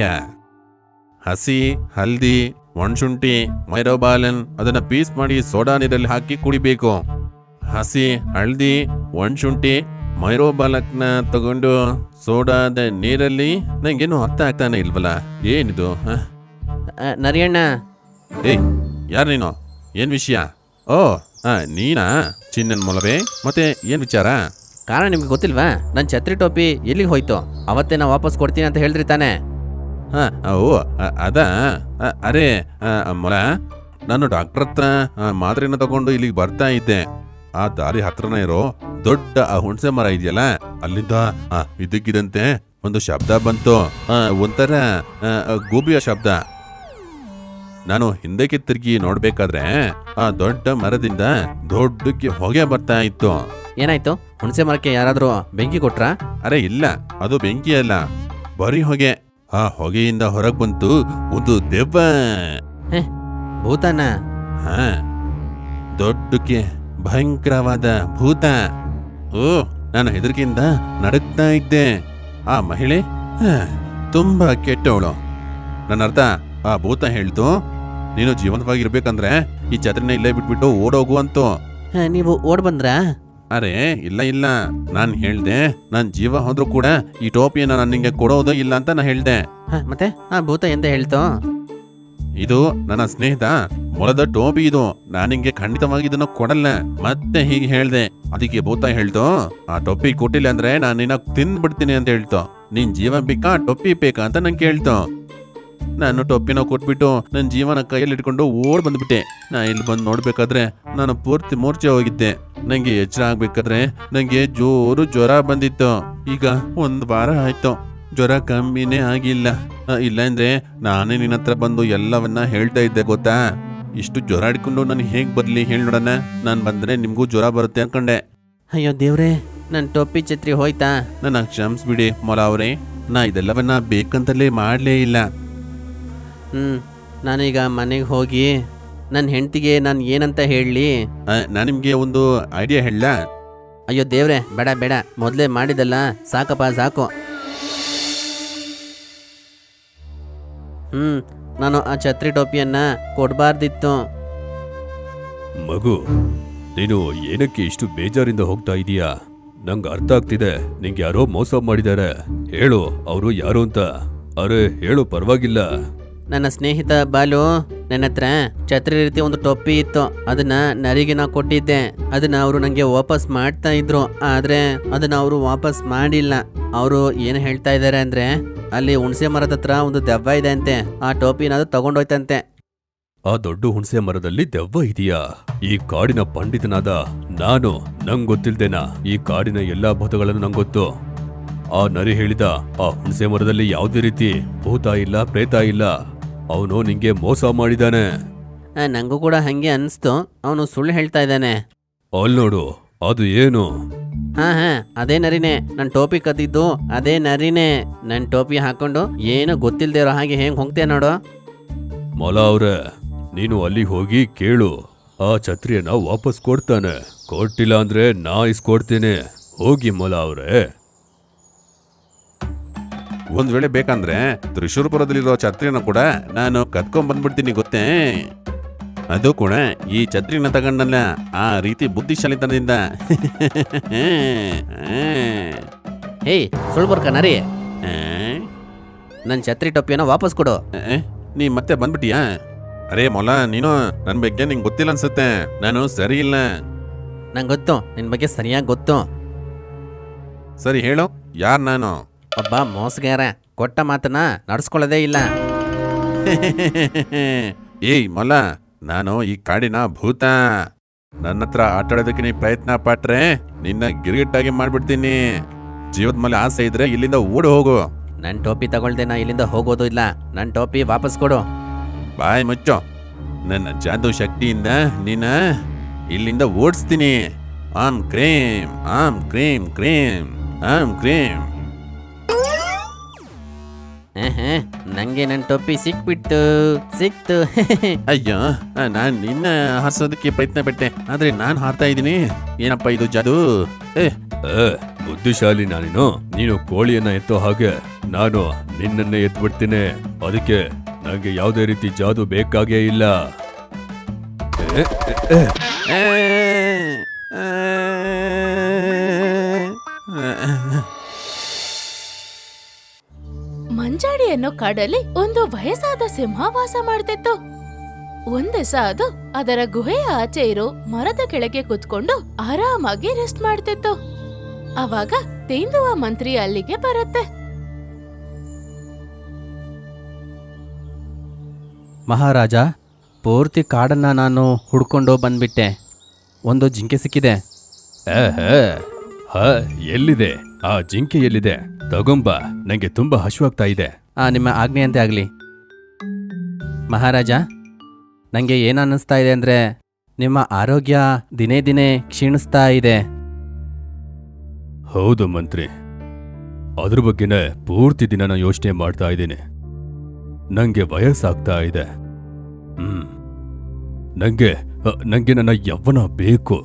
ಹಸಿ ಹಲ್ದಿ, ಒಣಶುಂಠಿ, ಮೈರೋಬಾಲನ್ ಅದನ್ನ ಪೀಸ್ ಮಾಡಿ ಸೋಡಾ ನೀರಲ್ಲಿ ಹಾಕಿ ಕುಡಿಬೇಕು. ಹಸಿ ಹಳದಿ, ಒಣಶುಂಠಿ, ಮೈರೋಬಾಲಕ್ನ ತಗೊಂಡು ಸೋಡಾದ ನೀರಲ್ಲಿ, ನಂಗೇನು ಅರ್ಥ ಆಗ್ತಾನೆ ಇಲ್ವಲ್ಲ, ಏನಿದು? ನರಿಯಣ್ಣ. ಏಯ್, ಯಾರು ನೀನು? ಏನ್ ವಿಷಯ? ಓ, ನೀನಾ ಚಿನ್ನನ್ ಮೊಲವೇ? ಮತ್ತೆ ಏನ್ ವಿಚಾರ? ಕಾರಣ ನಿಮ್ಗೆ ಗೊತ್ತಿಲ್ವಾ? ನನ್ನ ಛತ್ರಿ ಟೋಪಿ ಎಲ್ಲಿಗೆ ಹೋಯ್ತು? ಅವತ್ತೇ ನಾ ವಾಪಸ್ ಕೊಡ್ತೀನಿ ಅಂತ ಹೇಳಿದ್ರಿ ತಾನೆ? ಓ ಅದ. ಅರೆ ಮೊಲ, ನಾನು ಡಾಕ್ಟರ್ ಹತ್ರ ಮಾತ್ರೆನ ತಗೊಂಡು ಇಲ್ಲಿಗೆ ಬರ್ತಾ ಇದ್ದೆ. ಆ ದಾರಿ ಹತ್ರನೇ ಇರೋ ದೊಡ್ಡ ಆ ಹುಣಸೆ ಮರ ಇದೆಯಲ್ಲ, ಅಲ್ಲಿಂದ ಇದಕ್ಕಿದಂತೆ ಒಂದು ಶಬ್ದ ಬಂತು. ಒಂಥರ ಗೂಬಿಯ ಶಬ್ದ. ನಾನು ಹಿಂದಕ್ಕೆ ತಿರುಗಿ ನೋಡ್ಬೇಕಾದ್ರೆ ಆ ದೊಡ್ಡ ಮರದಿಂದ ದೊಡ್ಡಕ್ಕೆ ಹೊಗೆ ಬರ್ತಾ ಇತ್ತು. ಏನಾಯ್ತು? ಹುಣಸೆ ಮರಕ್ಕೆ ಯಾರಾದ್ರೂ ಬೆಂಕಿ ಕೊಟ್ರಾ? ಅರೆ ಇಲ್ಲ, ಅದು ಬೆಂಕಿ ಅಲ್ಲ, ಬರೀ ಹೊಗೆ. ಆ ಹೊಗೆಯಿಂದ ಹೊರಗ್ ಬಂತು ಒಂದು ದೆವ್ವ. ಭೂತನ? ಹಾ, ದೊಡ್ಡಕ್ಕೆ ಭಯಂಕರವಾದ ಭೂತ. ಓ, ನಾನು ಹೆದರಿಕೆಯಿಂದ ನಡುಗ್ತಾ ಇದ್ದೆ. ಆ ಮಹಿಳೆ ತುಂಬಾ ಕೆಟ್ಟವಳು. ನನ್ನ ಅರ್ಥ, ಆ ಭೂತ ಹೇಳ್ತು, ನೀನು ಜೀವಂತವಾಗಿರ್ಬೇಕಂದ್ರೆ ಈ ಛತ್ರಿನ ಇಲ್ಲೇ ಬಿಟ್ಬಿಟ್ಟು ಓಡೋಗು ಅಂತು. ನೀವು ಓಡ್ ಬಂದ್ರಾ? ಅರೆ ಇಲ್ಲ ಇಲ್ಲ, ನಾನ್ ಹೇಳ್ದೆ ನನ್ ಜೀವ ಹೋದ್ರೂ ಕೂಡ ಈ ಟೋಪಿಯನ್ನ ನಾನು ನಿಂಗೆ ಕೊಡೋದು ಇಲ್ಲ ಅಂತ ನಾ ಹೇಳ್ದೆ. ಮತ್ತೆ ಆ ಭೂತ ಎಂತ ಹೇಳ್ತು? ಇದು ನನ್ನ ಸ್ನೇಹಿತ ಮೊಲದ ಟೋಪಿ, ಇದು ನಾನು ನಿಂಗೆ ಖಂಡಿತವಾಗಿ ಇದನ್ನ ಕೊಡಲ್ಲ. ಮತ್ತೆ ಹೀಗೆ ಹೇಳ್ದೆ. ಅದಕ್ಕೆ ಭೂತ ಹೇಳ್ತು, ಆ ಟೊಪ್ಪಿ ಕೊಟ್ಟಿಲ್ಲ ಅಂದ್ರೆ ನಾನು ನಿನ್ನ ತಿಂದ್ಬಿಡ್ತೀನಿ ಅಂತ ಹೇಳ್ತು. ನಿನ್ ಜೀವ ಬೇಕಾ ಟೊಪ್ಪಿ ಬೇಕಾ ಅಂತ ನಂಗೆ ಕೇಳ್ತು. ನಾನು ಟೊಪ್ಪಿನ ಕೊಟ್ಬಿಟ್ಟು ನನ್ನ ಜೀವನ ಕೈಯಲ್ಲಿ ಇಟ್ಕೊಂಡು ಓಡ್ ಬಂದ್ಬಿಟ್ಟೆ. ನಾ ಇಲ್ಲಿ ಬಂದು ನೋಡ್ಬೇಕಾದ್ರೆ ನಾನು ಪೂರ್ತಿ ಮೂರ್ಛೆ ಹೋಗಿದ್ದೆ. ನಂಗೆ ಎಚ್ಚರ ಆಗ್ಬೇಕಾದ್ರೆ ನಂಗೆ ಜೋರು ಜ್ವರ ಬಂದಿತ್ತು. ಈಗ 1 ವಾರ ಆಯ್ತು, ಜ್ವರ ಕಮ್ಮಿನೇ ಆಗಿಲ್ಲ. ಇಲ್ಲ ಅಂದ್ರೆ ನಾನೇ ನಿನ್ನ ಹತ್ರ ಬಂದು ಎಲ್ಲವನ್ನ ಹೇಳ್ತಾ ಇದ್ದೆ ಗೊತ್ತಾ. ಇಷ್ಟು ಜ್ವರ ಹಿಡ್ಕೊಂಡು ನಾನು ಹೇಗ್ ಬರ್ಲಿ ಹೇಳಿ ನೋಡೋಣ. ನಾನು ಬಂದ್ರೆ ನಿಮ್ಗೂ ಜ್ವರ ಬರುತ್ತೆ ಅನ್ಕೊಂಡೆ. ಅಯ್ಯೋ ದೇವ್ರೆ, ನನ್ ಟೋಪಿ ಛತ್ರಿ ಹೋಯ್ತಾ? ನನ್ನ ಕ್ಷಮಿಸ್ಬಿಡಿ ಮೊಲ ಅವರೇ, ನಾ ಇದೆಲ್ಲವನ್ನ ಬೇಕಂತಲೇ ಮಾಡ್ಲೇ ಇಲ್ಲ. ನಾನೀಗ ಮನೆಗೆ ಹೋಗಿ ನನ್ನ ಹೆಂಡತಿಗೆ ನಾನು ಏನಂತ ಹೇಳಲಿ? ನಾನು ನಿಮ್ಗೆ ಒಂದು ಐಡಿಯಾ ಹೇಳ. ಅಯ್ಯೋ ದೇವ್ರೆ, ಬೇಡ ಬೇಡ, ಮೊದಲೇ ಮಾಡಿದಲ್ಲ, ಸಾಕಪ್ಪ ಸಾಕು. ನಾನು ಆ ಛತ್ರಿ ಟೋಪಿಯನ್ನ ಕೊಡಬಾರ್ದಿತ್ತು. ಮಗು, ನೀನು ಏನಕ್ಕೆ ಇಷ್ಟು ಬೇಜಾರಿಂದ ಹೋಗ್ತಾ ಇದೀಯಾ? ನಂಗೆ ಅರ್ಥ ಆಗ್ತಿದೆ, ನಿಂಗೆ ಯಾರೋ ಮೋಸ ಮಾಡಿದ್ದಾರೆ. ಹೇಳು, ಅವರು ಯಾರು ಅಂತ. ಅರೆ ಹೇಳು, ಪರವಾಗಿಲ್ಲ. ನನ್ನ ಸ್ನೇಹಿತ ಬಾಲು ನನ್ನ ಹತ್ರ ಛತ್ರಿ ರೀತಿ ಒಂದು ಟೊಪ್ಪಿ ಇತ್ತು. ಅದನ್ನ ನರಿಗೆ ನಾ ಕೊಟ್ಟಿದ್ದೆ. ಅದನ್ನ ಅವರು ನಂಗೆ ವಾಪಸ್ ಮಾಡ್ತಾ ಇದ್ರು, ಆದ್ರೆ ಅದನ್ನ ಅವರು ವಾಪಸ್ ಮಾಡಿಲ್ಲ. ಅವರು ಏನು ಹೇಳ್ತಾ ಇದ್ದಾರೆ ಅಂದ್ರೆ, ಅಲ್ಲಿ ಹುಣಸೆ ಮರದ ಹತ್ರ ಒಂದು ದೆವ್ವ ಇದೆ ಅಂತೆ. ಆ ಟೋಪಿನ ಅದು ತಗೊಂಡೋಯ್ತಂತೆ. ಆ ದೊಡ್ಡ ಹುಣಸೆ ಮರದಲ್ಲಿ ದೆವ್ವ ಇದೆಯಾ? ಈ ಕಾಡಿನ ಪಂಡಿತನಾದ ನಾನು ನಂಗ್ ಗೊತ್ತಿಲ್ದೇನಾ? ಈ ಕಾಡಿನ ಎಲ್ಲಾ ಭೂತಗಳನ್ನು ನಂಗೊತ್ತು. ಆ ನರಿ ಹೇಳಿದ ಆ ಹುಣಸೆ ಮರದಲ್ಲಿ ಯಾವುದೇ ರೀತಿ ಭೂತ ಇಲ್ಲ, ಪ್ರೇತ ಇಲ್ಲ. ಅವನು ನಿಂಗೆ ಮೋಸ ಮಾಡಿದಾನೆ. ನಂಗೂ ಕೂಡ ಹಂಗೆ ಅನ್ಸ್ತು. ಅವನು ಸುಳ್ಳು ಹೇಳ್ತಾ ಇದ್ದಾನೆ. ಅಲ್ ನೋಡು, ಅದು ಏನು? ಹಾ ಅದೇ ನರಿನೇ. ನನ್ ಟೋಪಿ ಕದ್ದಿದ್ದು ಅದೇ ನರಿನೇ. ನನ್ ಟೋಪಿ ಹಾಕೊಂಡು ಏನು ಗೊತ್ತಿಲ್ದೇ ಇರೋ ಹಾಗೆ ಹೆಂಗ್ ಹೋಗ್ತೇ ನೋಡು. ಮೊಲ ಅವ್ರೆ, ನೀನು ಅಲ್ಲಿಗೆ ಹೋಗಿ ಕೇಳು. ಆ ಛತ್ರಿಯನ್ನ ವಾಪಸ್ ಕೊಡ್ತಾನೆ. ಕೊಟ್ಟಿಲ್ಲ ಅಂದ್ರೆ ನಾ ಇಸ್ಕೊಡ್ತೇನೆ. ಹೋಗಿ ಮೊಲ ಅವ್ರೆ. ಒಂದ್ ವೇಳೆ ಬೇಕಂದ್ರೆ ತ್ರಿಶೂರ್ಪುರದಲ್ಲಿರೋ ಛತ್ರಿನ ಕೂಡ ನಾನು ಕತ್ಕೊಂಡ್ ಬಂದ್ಬಿಡ್ತೀನಿ ಗೊತ್ತೇ. ಅದು ಕೂಡ ಈ ಛತ್ರಿನ ತಗೊಂಡಲ್ಲ, ಆ ರೀತಿ ಬುದ್ಧಿಶಾಲಿತನದಿಂದ. ಹೇಯ್ ಸುಳ್ಬರ್ಕ ನರಿ, ನನ್ ಛತ್ರಿ ಟೋಪಿಯನ್ನ ವಾಪಸ್ ಕೊಡು. ನೀ ಮತ್ತೆ ಬಂದ್ಬಿಟ್ಟಿಯಾ? ಅರೇ ಮೊಲ, ನೀನು ನನ್ ಬಗ್ಗೆ ನಿಂಗೆ ಗೊತ್ತಿಲ್ಲ ಅನ್ಸುತ್ತೆ. ನಾನು ಸರಿ ಇಲ್ಲ. ನಂಗೆ ಗೊತ್ತು, ನಿನ್ ಬಗ್ಗೆ ಸರಿಯಾಗಿ ಗೊತ್ತು. ಸರಿ ಹೇಳು, ಯಾರ್ ನಾನು? ಒಬ್ಬ ಮೋಸಗಾರ. ಕೊಟ್ಟ ಮಾತನ್ನ ನಡ್ಸ್ಕೊಳ್ಳೋದೇ ಇಲ್ಲ. ಏಯ್ ಮೊಲ, ನಾನು ಈ ಕಾಡಿನ ಭೂತ. ನನ್ನ ಹತ್ರ ಆಟಾಡೋದಕ್ಕೆ ನೀ ಪ್ರಯತ್ನ ಪಟ್ರೆ ನಿನ್ನ ಗಿರಿಗಿಟ್ಟಾಗಿ ಮಾಡ್ಬಿಡ್ತೀನಿ. ಜೀವದ ಮೇಲೆ ಆಸೆ ಇದ್ರೆ ಇಲ್ಲಿಂದ ಓಡಿ ಹೋಗು. ನನ್ ಟೋಪಿ ತಗೊಳ್ದೆ ನಾ ಇಲ್ಲಿಂದ ಹೋಗೋದು ಇಲ್ಲ. ನನ್ ಟೋಪಿ ವಾಪಸ್ ಕೊಡು. ಬಾಯ್ ಮುಚ್ಚು. ನನ್ನ ಜಾದೂ ಶಕ್ತಿಯಿಂದ ನೀನ ಇಲ್ಲಿಂದ ಓಡಿಸ್ತೀನಿ. ಆಮ್ ಕ್ರೀಮ್, ಆಮ್ ಕ್ರೀಮ್ ಕ್ರೀಮ್, ಆಮ್ ಕ್ರೀಮ್. ನಂಗೆ ನನ್ ಟೋಪಿ ಸಿಕ್ಬಿಟ್ಟು ಸಿಕ್ತು. ಅಯ್ಯೋ, ನಾನ್ ನಿನ್ನ ಹಾರಿಸೋದಕ್ಕೆ ಪ್ರಯತ್ನ ಪಟ್ಟೆ, ಆದ್ರೆ ನಾನ್ ಹಾರ್ತಾ ಇದ್ದೀನಿ. ಏನಪ್ಪ ಇದು ಜಾದೂ? ಬುದ್ಧಿಶಾಲಿ ನೀನು ಕೋಳಿಯನ್ನ ಎತ್ತೋ ಹಾಗೆ ನಾನು ನಿನ್ನನ್ನೇ ಎತ್ಬಿಡ್ತೀನಿ. ಅದಕ್ಕೆ ನಂಗೆ ಯಾವುದೇ ರೀತಿ ಜಾದು ಬೇಕಾಗೇ ಇಲ್ಲ. ಮಂಜಾಡಿ ಅನ್ನೋ ಕಾಡಲ್ಲಿ ಒಂದು ವಯಸ್ಸಾದ ಸಿಂಹ ವಾಸ ಮಾಡ್ತಿತ್ತು. ಒಂದಿವಸ ಅದು ಅದರ ಗುಹೆಯ ಆಚೆ ಇರೋ ಮರದ ಕೆಳಗೆ ಕುತ್ಕೊಂಡು ಆರಾಮಾಗಿ ರೆಸ್ಟ್ ಮಾಡ್ತಿತ್ತು. ಅವಾಗ ತೇಂದುವ ಮಂತ್ರಿ ಅಲ್ಲಿಗೆ ಬರುತ್ತೆ. ಮಹಾರಾಜ, ಪೂರ್ತಿ ಕಾಡನ್ನ ನಾನು ಹುಡ್ಕೊಂಡು ಬಂದ್ಬಿಟ್ಟೆ. ಒಂದು ಜಿಂಕೆ ಸಿಕ್ಕಿದೆ. ಎಲ್ಲಿದೆ ಆ ಜಿಂಕೆ? ಎಲ್ಲಿದೆ? ತಗೊಂಬ, ನಂಗೆ ತುಂಬಾ ಹಶುವಾಗ್ತಾ ಇದೆ. ನಿಮ್ಮ ಆಜ್ಞೆಯಂತೆ ಆಗ್ಲಿ. ಮಹಾರಾಜ, ನನಗೆ ಏನು ಅನ್ನಿಸ್ತಾ ಇದೆ ಅಂದರೆ ನಿಮ್ಮ ಆರೋಗ್ಯ ದಿನೇ ದಿನೇ ಕ್ಷೀಣಿಸ್ತಾ ಇದೆ. ಹೌದು ಮಂತ್ರಿ, ಅದ್ರ ಬಗ್ಗೆನೇ ಪೂರ್ತಿ ದಿನ ನಾನು ಯೋಚನೆ ಮಾಡ್ತಾ ಇದ್ದೀನಿ. ನಂಗೆ ವಯಸ್ಸಾಗ್ತಾ ಇದೆ. ನಂಗೆ ನನ್ನ ಯವ್ವನ ಬೇಕು.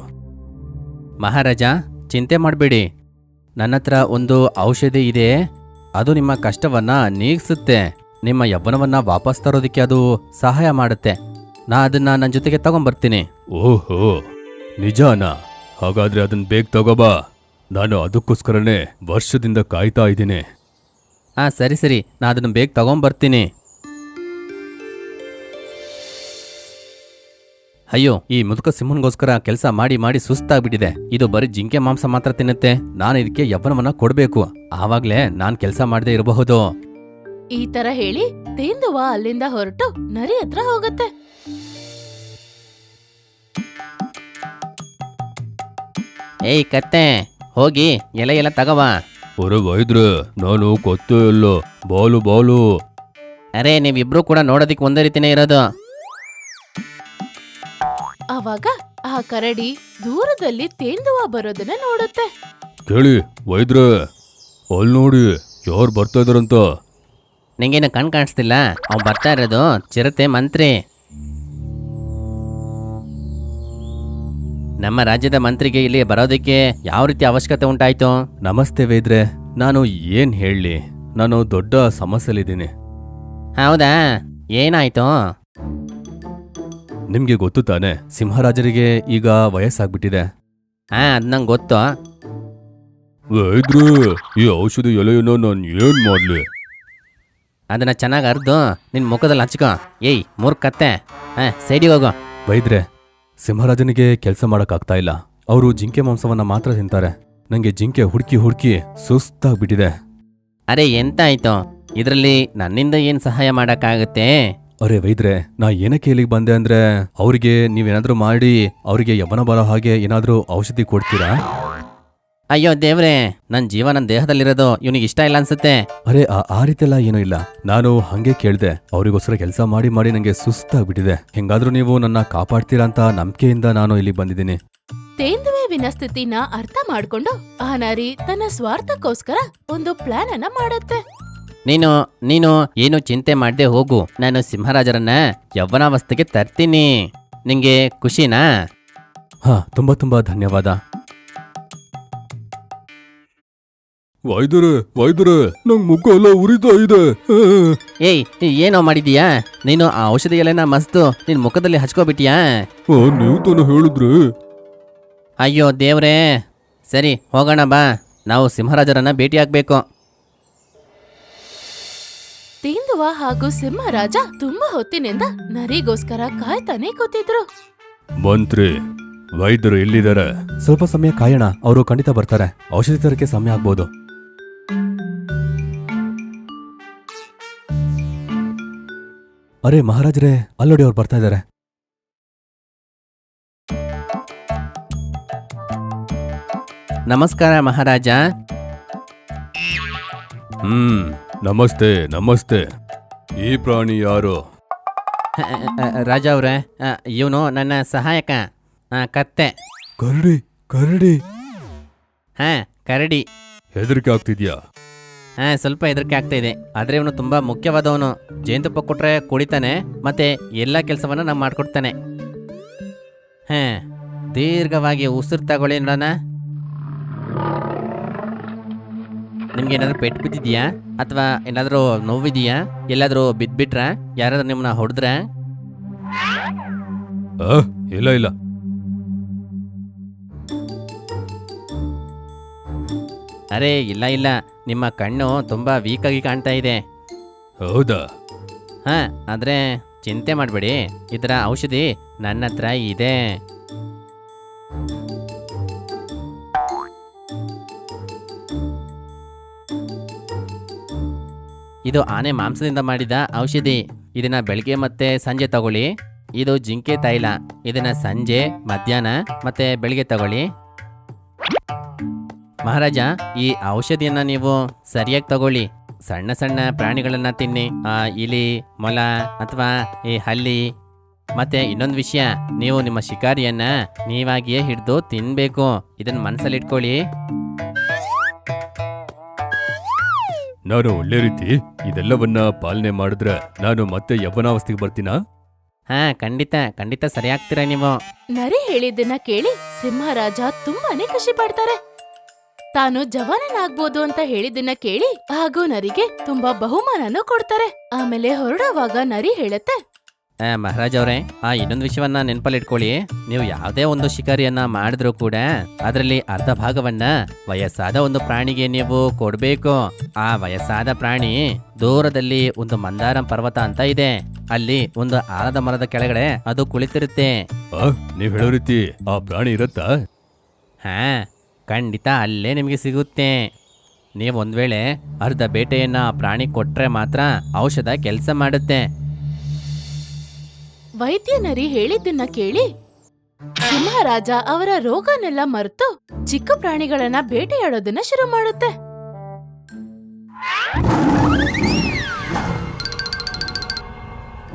ಮಹಾರಾಜ, ಚಿಂತೆ ಮಾಡಬೇಡಿ. ನನ್ನ ಹತ್ರ ಒಂದು ಔಷಧಿ ಇದೆ. ಅದು ನಿಮ್ಮ ಕಷ್ಟವನ್ನು ನೀಗಿಸುತ್ತೆ. ನಿಮ್ಮ ಯವ್ವನವನ್ನು ವಾಪಸ್ ತರೋದಕ್ಕೆ ಅದು ಸಹಾಯ ಮಾಡುತ್ತೆ. ನಾ ಅದನ್ನು ನನ್ನ ಜೊತೆಗೆ ತಗೊಂಬರ್ತೀನಿ. ಓಹೋ, ನಿಜಾನಾ? ಹಾಗಾದ್ರೆ ಅದನ್ನ ಬೇಗ ತಗೋಬಾ. ನಾನು ಅದಕ್ಕೋಸ್ಕರನೇ ವರ್ಷದಿಂದ ಕಾಯ್ತಾ ಇದ್ದೀನಿ. ಹಾಂ, ಸರಿ ಸರಿ, ನಾ ಅದನ್ನು ಬೇಗ ತಗೊಂಬರ್ತೀನಿ. ಅಯ್ಯೋ, ಈ ಮುದುಕ ಸಿಂಹನ್ಗೋಸ್ಕರ ಕೆಲಸ ಮಾಡಿ ಮಾಡಿ ಸುಸ್ತಾಗ್ಬಿಟ್ಟಿದೆ. ಇದು ಬರೀ ಜಿಂಕೆ ಮಾಂಸ ಮಾತ್ರ ತಿನ್ನುತ್ತೆ. ನಾನು ಇದಕ್ಕೆ ಯವ್ವನವನ್ನ ಕೊಡಬೇಕು. ಆವಾಗ್ಲೇ ನಾನು ಕೆಲಸ ಮಾಡದೇ ಇರಬಹುದು. ಈ ತರ ಹೇಳಿ ತೇಂದುವ ಅಲ್ಲಿಂದ ಹೊರಟು ನರಿ ಹತ್ರ ಹೋಗತ್ತೆ. ಏಯ್ ಕತ್ತೆ, ಹೋಗಿ ಎಲೆ ಎಲ್ಲ ತಗವಾ. ಹೊರ ವೈದ್ರೆ ನಾನು ಕೊತ್ತೆ ಇಲ್ಲ. ಬಾಲು ಬಾಲು. ಅರೆ, ನೀವಿಬ್ರು ಕೂಡ ನೋಡೋದಿಕ್ ಒಂದೇ ರೀತಿನೇ ಇರೋದು. ಅವಾಗ ಆ ಕರಡಿ ದೂರದಲ್ಲಿ ತೇಂದುವ ಬರೋದನ್ನ ನೋಡುತ್ತೆ. ಕೇಳಿ ವೈದ್ರೆ, ಅಲ್ಲಿ ನೋಡಿ ಯಾರು ಬರ್ತಾ ಇದಾರಂತ. ನಿಂಗೇನು ಕಣ್ ಕಾಣಿಸ್ತಿಲ್ಲ? ಅವ್ನು ಬರ್ತಾ ಇರೋದು ಚಿರತೆ ಮಂತ್ರಿ. ನಮ್ಮ ರಾಜ್ಯದ ಮಂತ್ರಿಗೆ ಇಲ್ಲಿ ಬರೋದಕ್ಕೆ ಯಾವ ರೀತಿ ಅವಶ್ಯಕತೆ ಉಂಟಾಯ್ತು? ನಮಸ್ತೆ ವೈದ್ರೆ, ನಾನು ಏನ್ ಹೇಳಲಿ, ನಾನು ದೊಡ್ಡ ಸಮಸ್ಯೆಲಿದ್ದೀನಿ. ಹೌದಾ, ಏನಾಯ್ತು? ನಿಮ್ಗೆ ಗೊತ್ತು ತಾನೆ, ಸಿಂಹರಾಜರಿಗೆ ಈಗ ವಯಸ್ಸಾಗ್ಬಿಟ್ಟಿದೆ. ಹಾ, ಅದ್ ನಂಗೆ ಗೊತ್ತು. ವೈದ್ರೆ, ಈ ಔಷಧಿ ಎಲೆಯನ್ನು ನಾನು ಏನ್ ಮಾಡ್ಲಿ? ಅದನ್ನ ಚೆನ್ನಾಗಿ ಅರ್ದು ನಿನ್ ಮುಖದಲ್ಲಿ ಹಚ್ಕೋ. ಏಯ್ ಮೂರ್ಖತ್ತೆ, ಸೈಡಿಗೆ ಹೋಗು. ವೈದ್ರೆ, ಸಿಂಹರಾಜನಿಗೆ ಕೆಲಸ ಮಾಡಕ್ಕಾಗ್ತಾ ಇಲ್ಲ. ಅವರು ಜಿಂಕೆ ಮಾಂಸವನ್ನ ಮಾತ್ರ ತಿಂತಾರೆ. ನಂಗೆ ಜಿಂಕೆ ಹುಡುಕಿ ಹುಡುಕಿ ಸುಸ್ತಾಗ್ಬಿಟ್ಟಿದೆ. ಅರೆ, ಎಂತ ಆಯ್ತು? ಇದರಲ್ಲಿ ನನ್ನಿಂದ ಏನ್ ಸಹಾಯ ಮಾಡಕ್ಕಾಗುತ್ತೆ? ಅರೆ ವೈದ್ರೆ, ನಾ ಏನಕ್ಕೆ ಇಲ್ಲಿಗೆ ಬಂದೆ ಅಂದ್ರೆ, ಅವ್ರಿಗೆ ನೀವೇನಾದ್ರೂ ಮಾಡಿ ಅವ್ರಿಗೆ ಯವ್ವನ ಬರೋ ಹಾಗೆ ಏನಾದ್ರೂ ಔಷಧಿ ಕೊಡ್ತೀರಾ? ಅಯ್ಯೋ ದೇವ್ರೆ, ನನ್ನ ಜೀವ ನನ್ನ ದೇಹದಲ್ಲಿರೋದು ಇವನಿಗೆ ಇಷ್ಟ ಇಲ್ಲ ಅನ್ಸುತ್ತೆ. ಅರೆ, ಆ ರೀತಿಯೆಲ್ಲ ಏನೂ ಇಲ್ಲ. ನಾನು ಹಂಗೆ ಕೇಳ್ದೆ. ಅವರಿಗೋಸ್ಕರ ಕೆಲಸ ಮಾಡಿ ಮಾಡಿ ನಂಗೆ ಸುಸ್ತಾಗ್ಬಿಟ್ಟಿದೆ. ಹೆಂಗಾದ್ರೂ ನೀವು ನನ್ನ ಕಾಪಾಡ್ತೀರಾ ಅಂತ ನಂಬಿಕೆಯಿಂದ ನಾನು ಇಲ್ಲಿ ಬಂದಿದ್ದೀನಿ. ತೇಂದುವೆವಿನ ಸ್ಥಿತಿನ ಅರ್ಥ ಮಾಡ್ಕೊಂಡು ಆ ನರಿ ತನ್ನ ಸ್ವಾರ್ಥಕ್ಕೋಸ್ಕರ ಒಂದು ಪ್ಲಾನ್ ಅನ್ನ ಮಾಡುತ್ತೆ. ನೀನು ಏನು ಚಿಂತೆ ಮಾಡದೆ ಹೋಗು. ನಾನು ಸಿಂಹರಾಜರನ್ನ ಯವ್ವನಾವಸ್ಥೆಗೆ ತರ್ತೀನಿ. ನಿಂಗೆ ಖುಷಿನಾ? ಹಾ, ತುಂಬಾ ತುಂಬಾ ಧನ್ಯವಾದ. ವೈದ್ಯರೇ, ನಂಗ್ ಮುಖ ಎಲ್ಲ ಉರಿತಾ ಇದೆ. ಏಯ್, ಏನೋ ಮಾಡಿದೀಯಾ ನೀನು? ಆ ಔಷಧಿ ಎಲೆನ ಮಸ್ತು ನಿನ್ ಮುಖದಲ್ಲಿ ಹಚ್ಕೋಬಿಟ್ಟಿಯಾ? ನೀವು ತಾನು ಹೇಳಿದ್ರಿ. ಅಯ್ಯೋ ದೇವ್ರೇ, ಸರಿ ಹೋಗೋಣ ಬಾ. ನಾವು ಸಿಂಹರಾಜರನ್ನ ಭೇಟಿಯಾಗ್ಬೇಕು. ತೇಂದುವ ಹಾಗೂ ಸಿಂಹರಾಜ ತುಂಬಾ ಹೊತ್ತಿನಿಂದ ನರಿಗೋಸ್ಕರ ಕಾಯ್ತಾನೆ ಕೂತಿದ್ರು. ಮಂತ್ರಿ, ವೈದ್ಯರು ಎಲ್ಲಿದ್ದಾರೆ? ಸ್ವಲ್ಪ ಸಮಯ ಕಾಯೋಣ, ಅವರು ಖಂಡಿತ ಬರ್ತಾರೆ. ಔಷಧಿ ತರಕ್ಕೆ ಸಮಯ ಆಗ್ಬೋದು. ಅರೆ ಮಹಾರಾಜರೇ, ಅಲ್ಲೋಡಿ, ಅವ್ರು ಬರ್ತಾ ಇದ್ದಾರೆ. ನಮಸ್ಕಾರ ಮಹಾರಾಜ. ನಮಸ್ತೆ ನಮಸ್ತೆ. ಈ ಪ್ರಾಣಿ ಯಾರು? ರಾಜ ಅವ್ರೆ, ಇವನು ನನ್ನ ಸಹಾಯಕ, ಕತ್ತೆ. ಕರಡಿ ಕರಡಿ. ಹಾ, ಕರಡಿ. ಹೆದರಿಕೆ ಆಗ್ತಿದ್ಯಾ? ಸ್ವಲ್ಪ ಹೆದರಿಕೆ ಆಗ್ತಾ ಇದೆ. ಆದ್ರೆ ಇವನು ತುಂಬಾ ಮುಖ್ಯವಾದವನು. ಜೇನುತುಪ್ಪ ಕೊಟ್ರೆ ಕುಡಿತಾನೆ, ಮತ್ತೆ ಎಲ್ಲ ಕೆಲಸವನ್ನ ನಾವು ಮಾಡ್ಕೊಡ್ತಾನೆ. ದೀರ್ಘವಾಗಿ ಉಸಿರು ತಗೊಳ್ಳಿ ನೋಡೋಣ. ನಿಮ್ಗೆ ಏನಾದ್ರು ಪೆಟ್ಟು ಬಿದ್ದಿದ್ಯಾ? ಅಥವಾ ಏನಾದರೂ ನೋವಿದೆಯಾ? ಎಲ್ಲಾದ್ರೂ ಬಿದ್ಬಿಟ್ರ? ಯಾರಾದ್ರೂ ನಿಮ್ಮನ್ನ ಹೊಡೆದ್ರ? ಇಲ್ಲ ಇಲ್ಲ. ಅರೆ ಇಲ್ಲ ಇಲ್ಲ, ನಿಮ್ಮ ಕಣ್ಣು ತುಂಬಾ ವೀಕ್ ಆಗಿ ಕಾಣ್ತಾ ಇದೆ. ಹೌದಾ? ಆದ್ರೆ ಚಿಂತೆ ಮಾಡಬೇಡಿ, ಇದರ ಔಷಧಿ ನನ್ನ ಹತ್ರ ಇದೆ. ಇದು ಆನೆ ಮಾಂಸದಿಂದ ಮಾಡಿದ ಔಷಧಿ. ಇದನ್ನ ಬೆಳಗ್ಗೆ ಮತ್ತೆ ಸಂಜೆ ತಗೊಳ್ಳಿ. ಇದು ಜಿಂಕೆ ತೈಲ. ಇದನ್ನ ಸಂಜೆ, ಮಧ್ಯಾಹ್ನ ಮತ್ತೆ ಬೆಳಿಗ್ಗೆ ತಗೊಳ್ಳಿ. ಮಹಾರಾಜ, ಈ ಔಷಧಿಯನ್ನ ನೀವು ಸರಿಯಾಗಿ ತಗೊಳ್ಳಿ. ಸಣ್ಣ ಸಣ್ಣ ಪ್ರಾಣಿಗಳನ್ನ ತಿನ್ನಿ. ಇಲಿ, ಮೊಲ ಅಥವಾ ಈ ಹಲ್ಲಿ ಮತ್ತೆ ಇನ್ನೊಂದು ವಿಷಯ, ನೀವು ನಿಮ್ಮ ಶಿಕಾರಿಯನ್ನ ನೀವಾಗಿಯೇ ಹಿಡಿದು ತಿನ್ಬೇಕು. ಇದನ್ನ ಮನಸ್ಸಲ್ಲಿಟ್ಕೊಳ್ಳಿ. ನಾನು ಒಳ್ಳೆ ರೀತಿ ಇದೆಲ್ಲವನ್ನ ಪಾಲನೆ ಮಾಡಿದ್ರೆ ನಾನು ಮತ್ತೆ ಯೌವನಾವಸ್ಥೆಗೆ ಬರ್ತೀನಾ? ಹಾ, ಖಂಡಿತ ಸರಿ ಆಗ್ತೀರಾ ನೀವು. ನರಿ ಹೇಳಿದ್ದನ್ನ ಕೇಳಿ ಸಿಂಹರಾಜ ತುಂಬಾನೇ ಖುಷಿ ಪಡ್ತಾರೆ. ತಾನು ಜವಾನನಾಗ್ಬೋದು ಅಂತ ಹೇಳಿದ್ದನ್ನ ಕೇಳಿ ಹಾಗೂ ನರಿಗೆ ತುಂಬಾ ಬಹುಮಾನನೂ ಕೊಡ್ತಾರೆ. ಆಮೇಲೆ ಹೊರಡುವಾಗ ನರಿ ಹೇಳುತ್ತೆ, ಮಹಾರಾಜ್ ಅವರೇ, ಇನ್ನೊಂದು ವಿಷಯವನ್ನ ನೆನಪಲ್ಲಿಟ್ಕೊಳ್ಳಿ. ನೀವು ಯಾವುದೇ ಒಂದು ಶಿಕಾರಿಯನ್ನ ಮಾಡಿದ್ರೂ ಕೂಡ ಅದರಲ್ಲಿ ಅರ್ಧ ಭಾಗವನ್ನ ವಯಸ್ಸಾದ ಒಂದು ಪ್ರಾಣಿಗೆ ನೀವು ಕೊಡ್ಬೇಕು. ಆ ವಯಸ್ಸಾದ ಪ್ರಾಣಿ ದೂರದಲ್ಲಿ ಒಂದು ಮಂದಾರಂ ಪರ್ವತ ಅಂತ ಇದೆ, ಅಲ್ಲಿ ಒಂದು ಆಲದ ಮರದ ಕೆಳಗಡೆ ಅದು ಕುಳಿತಿರುತ್ತೆ. ನೀವ್ ಹೇಳೋ ರೀತಿ ಆ ಪ್ರಾಣಿ ಇರತ್ತಾ? ಹಾ, ಖಂಡಿತ ಅಲ್ಲೇ ನಿಮಗೆ ಸಿಗುತ್ತೆ. ನೀವು ಒಂದ್ ವೇಳೆ ಅರ್ಧ ಬೇಟೆಯನ್ನ ಆ ಪ್ರಾಣಿ ಕೊಟ್ರೆ ಮಾತ್ರ ಔಷಧ ಕೆಲಸ ಮಾಡುತ್ತೆ. ವೈದ್ಯ ನರಿ ಹೇಳಿದ್ದನ್ನ ಕೇಳಿ ಸಿಂಹರಾಜ ಅವರ ರೋಗನೆಲ್ಲ ಮರೆತು ಚಿಕ್ಕ ಪ್ರಾಣಿಗಳನ್ನ ಬೇಟೆಯಾಡೋದನ್ನ ಶುರು ಮಾಡುತ್ತೆ.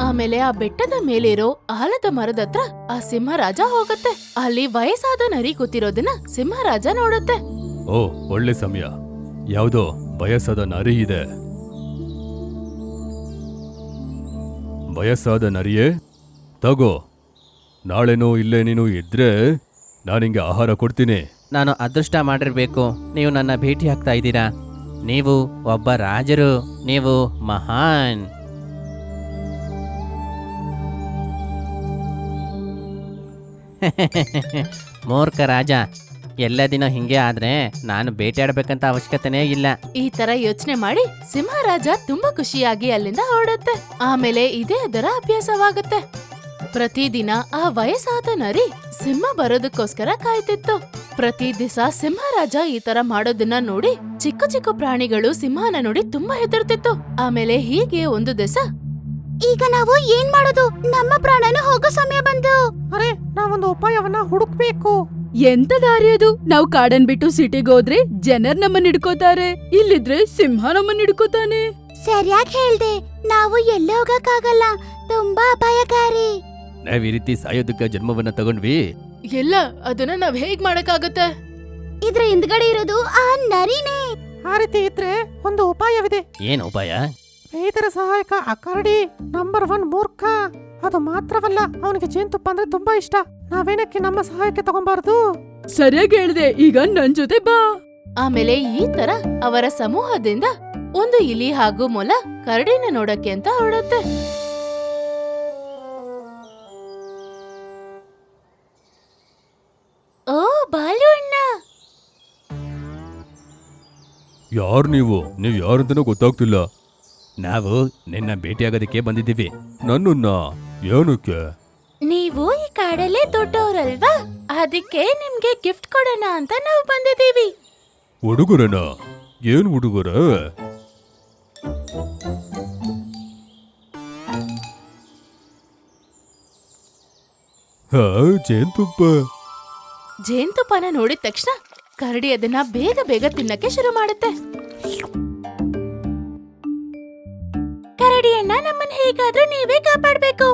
ಆಮೇಲೆ ಆ ಬೆಟ್ಟದ ಮೇಲಿರೋ ಆಲದ ಮರದ ಹತ್ರ ಆ ಸಿಂಹರಾಜ ಹೋಗುತ್ತೆ. ಅಲ್ಲಿ ವಯಸ್ಸಾದ ನರಿ ಕೂತಿರೋದನ್ನ ಸಿಂಹರಾಜ ನೋಡುತ್ತೆ. ಓ, ಒಳ್ಳೆ ಸಮಯ. ಯಾವುದೋ ವಯಸ್ಸಾದ ನರಿ ಇದೆ. ವಯಸ್ಸಾದ ನರಿಯೇ, ತಗೋ. ನಾಳೆನೋ ಇಲ್ಲೇ ನೀನು ಇದ್ರೆ ನಾನಿಂಗೆ ಆಹಾರ ಕೊಡ್ತೀನಿ. ನಾನು ಅದೃಷ್ಟ ಮಾಡಿರ್ಬೇಕು, ನೀವು ನನ್ನ ಭೇಟಿ ಆಗ್ತಾ ಇದ್ದೀರಾ. ನೀವು ಒಬ್ಬ ರಾಜರು, ನೀವು ಮಹಾನ್. ಮೂರ್ಖ ರಾಜ, ಎಲ್ಲ ದಿನ ಹಿಂಗೆ ಆದ್ರೆ ನಾನು ಬೇಟೆಯಾಡ್ಬೇಕಂತ ಅವಶ್ಯಕತೆನೇ ಇಲ್ಲ. ಈ ತರ ಯೋಚನೆ ಮಾಡಿ ಸಿಂಹರಾಜ ತುಂಬಾ ಖುಷಿಯಾಗಿ ಅಲ್ಲಿಂದ ಹೊರಡುತ್ತೆ. ಆಮೇಲೆ ಇದೇ ಅದರ ಅಭ್ಯಾಸವಾಗುತ್ತೆ. ಪ್ರತಿದಿನ ಆ ವಯಸ್ಸಾದ ನರಿ ಸಿಂಹ ಬರೋದಕ್ಕೋಸ್ಕರ ಕಾಯ್ತಿತ್ತು. ಪ್ರತಿ ದಿವಸ ಸಿಂಹರಾಜ ಈ ತರ ಮಾಡೋದನ್ನ ನೋಡಿ ಚಿಕ್ಕ ಚಿಕ್ಕ ಪ್ರಾಣಿಗಳು ಸಿಂಹನ ನೋಡಿ ತುಂಬಾ ಹೆದರ್ತಿತ್ತು. ಆಮೇಲೆ ಹೀಗೆ ಒಂದು ದಿವಸ, ಈಗ ನಾವು ಏನ್ ಮಾಡೋದು? ನಮ್ಮ ಪ್ರಾಣನು ಹೋಗೋ ಸಮಯ ಬಂದು. ಅರೆ, ನಾವೊಂದು ಉಪಾಯವನ್ನ ಹುಡುಕ್ಬೇಕು. ಎಂತ ದಾರಿ ಅದು? ನಾವು ಕಾಡನ್ ಬಿಟ್ಟು ಸಿಟಿಗೆ ಹೋದ್ರೆ ಜನರ್ ನಮ್ಮನ್ನ ಹಿಡ್ಕೋತಾರೆ, ಇಲ್ಲಿದ್ರೆ ಸಿಂಹ ನಮ್ಮನ್ನ ಹಿಡ್ಕೋತಾನೆ. ಸರಿಯಾಗಿ ಹೇಳ್ದೆ, ನಾವು ಎಲ್ಲೇ ಹೋಗಕ್ಕಾಗಲ್ಲ, ತುಂಬಾ ಅಪಾಯಕಾರಿ. ನಾವ್ ಈ ರೀತಿ ಸಾಯೋದಕ್ಕೆ ಜನ್ಮವನ್ನ ತಗೊಂಡ್ವಿ. ಎಲ್ಲ ಅದನ್ನ ನಾವ್ ಹೇಗ್ ಮಾಡಕ್ಕಾಗತ್ತೆ? ಇದ್ರ ಹಿಂದ್ಗಡೆ ಇರೋದು ಆ ನರಿನೇ. ಆ ರೀತಿ ಇದ್ರೆ ಒಂದು ಉಪಾಯವಿದೆ. ಏನ್ ಉಪಾಯ? ಇದರ ಸಹಾಯಕ ಆ ಕರಡಿ ನಂಬರ್ 1 ಮೂರ್ಖ. ಅದು ಮಾತ್ರವಲ್ಲ, ಅವನಿಗೆ ಜೇನುತುಪ್ಪ ಅಂದ್ರೆ ತುಂಬಾ ಇಷ್ಟ. ನಾವೇನಕ್ಕೆ ನಮ್ಮ ಸಹಾಯಕ್ಕೆ ತಗೊಂಬಾರ್ದು? ಸರಿಯಾಗಿ ಹೇಳ್ದೆ, ಈಗ ನನ್ ಜೊತೆ ಬಾ. ಆಮೇಲೆ ಈ ತರ ಅವರ ಸಮೂಹದಿಂದ ಒಂದು ಇಲಿ ಹಾಗೂ ಮೊಲ ಕರಡಿನ ನೋಡಕ್ಕೆ ಅಂತ ಹೊರಡುತ್ತೆ. ಓ ಬಾಲು ಅಣ್ಣ, ಯಾರು ನೀವು ಯಾರಂತನೂ ಗೊತ್ತಾಗ್ತಿಲ್ಲ. ನಾವು ನಿನ್ನ ಭೇಟಿಯಾಗೋದಕ್ಕೆ ಬಂದಿದ್ದೀವಿ. ನನ್ನನ್ನ ಏನಕ್ಕೆ? ನೀವು ಈ ಕಾಡಲ್ಲೇ ದೊಡ್ಡವರಲ್ವಾ, ಅದಕ್ಕೆ ನಿಮ್ಗೆ ಗಿಫ್ಟ್ ಕೊಡೋಣ ಅಂತ ನಾವು ಬಂದಿದ್ದೀವಿ. ಹುಡುಗರನ? ಏನ್ ಹುಡುಗರ? ಜೇನುತುಪ್ಪ. ಜೇನುತುಪ್ಪನ ನೋಡಿದ ತಕ್ಷಣ ಕರಡಿ ಅದನ್ನ ಬೇಗ ಬೇಗ ತಿನ್ನಕ್ಕೆ ಶುರು ಮಾಡುತ್ತೆ. ಕರಡಿಯನ್ನ ನಮ್ಮನ್ನ ಹೇಗಾದ್ರೂ ನೀವೇ ಕಾಪಾಡ್ಬೇಕು.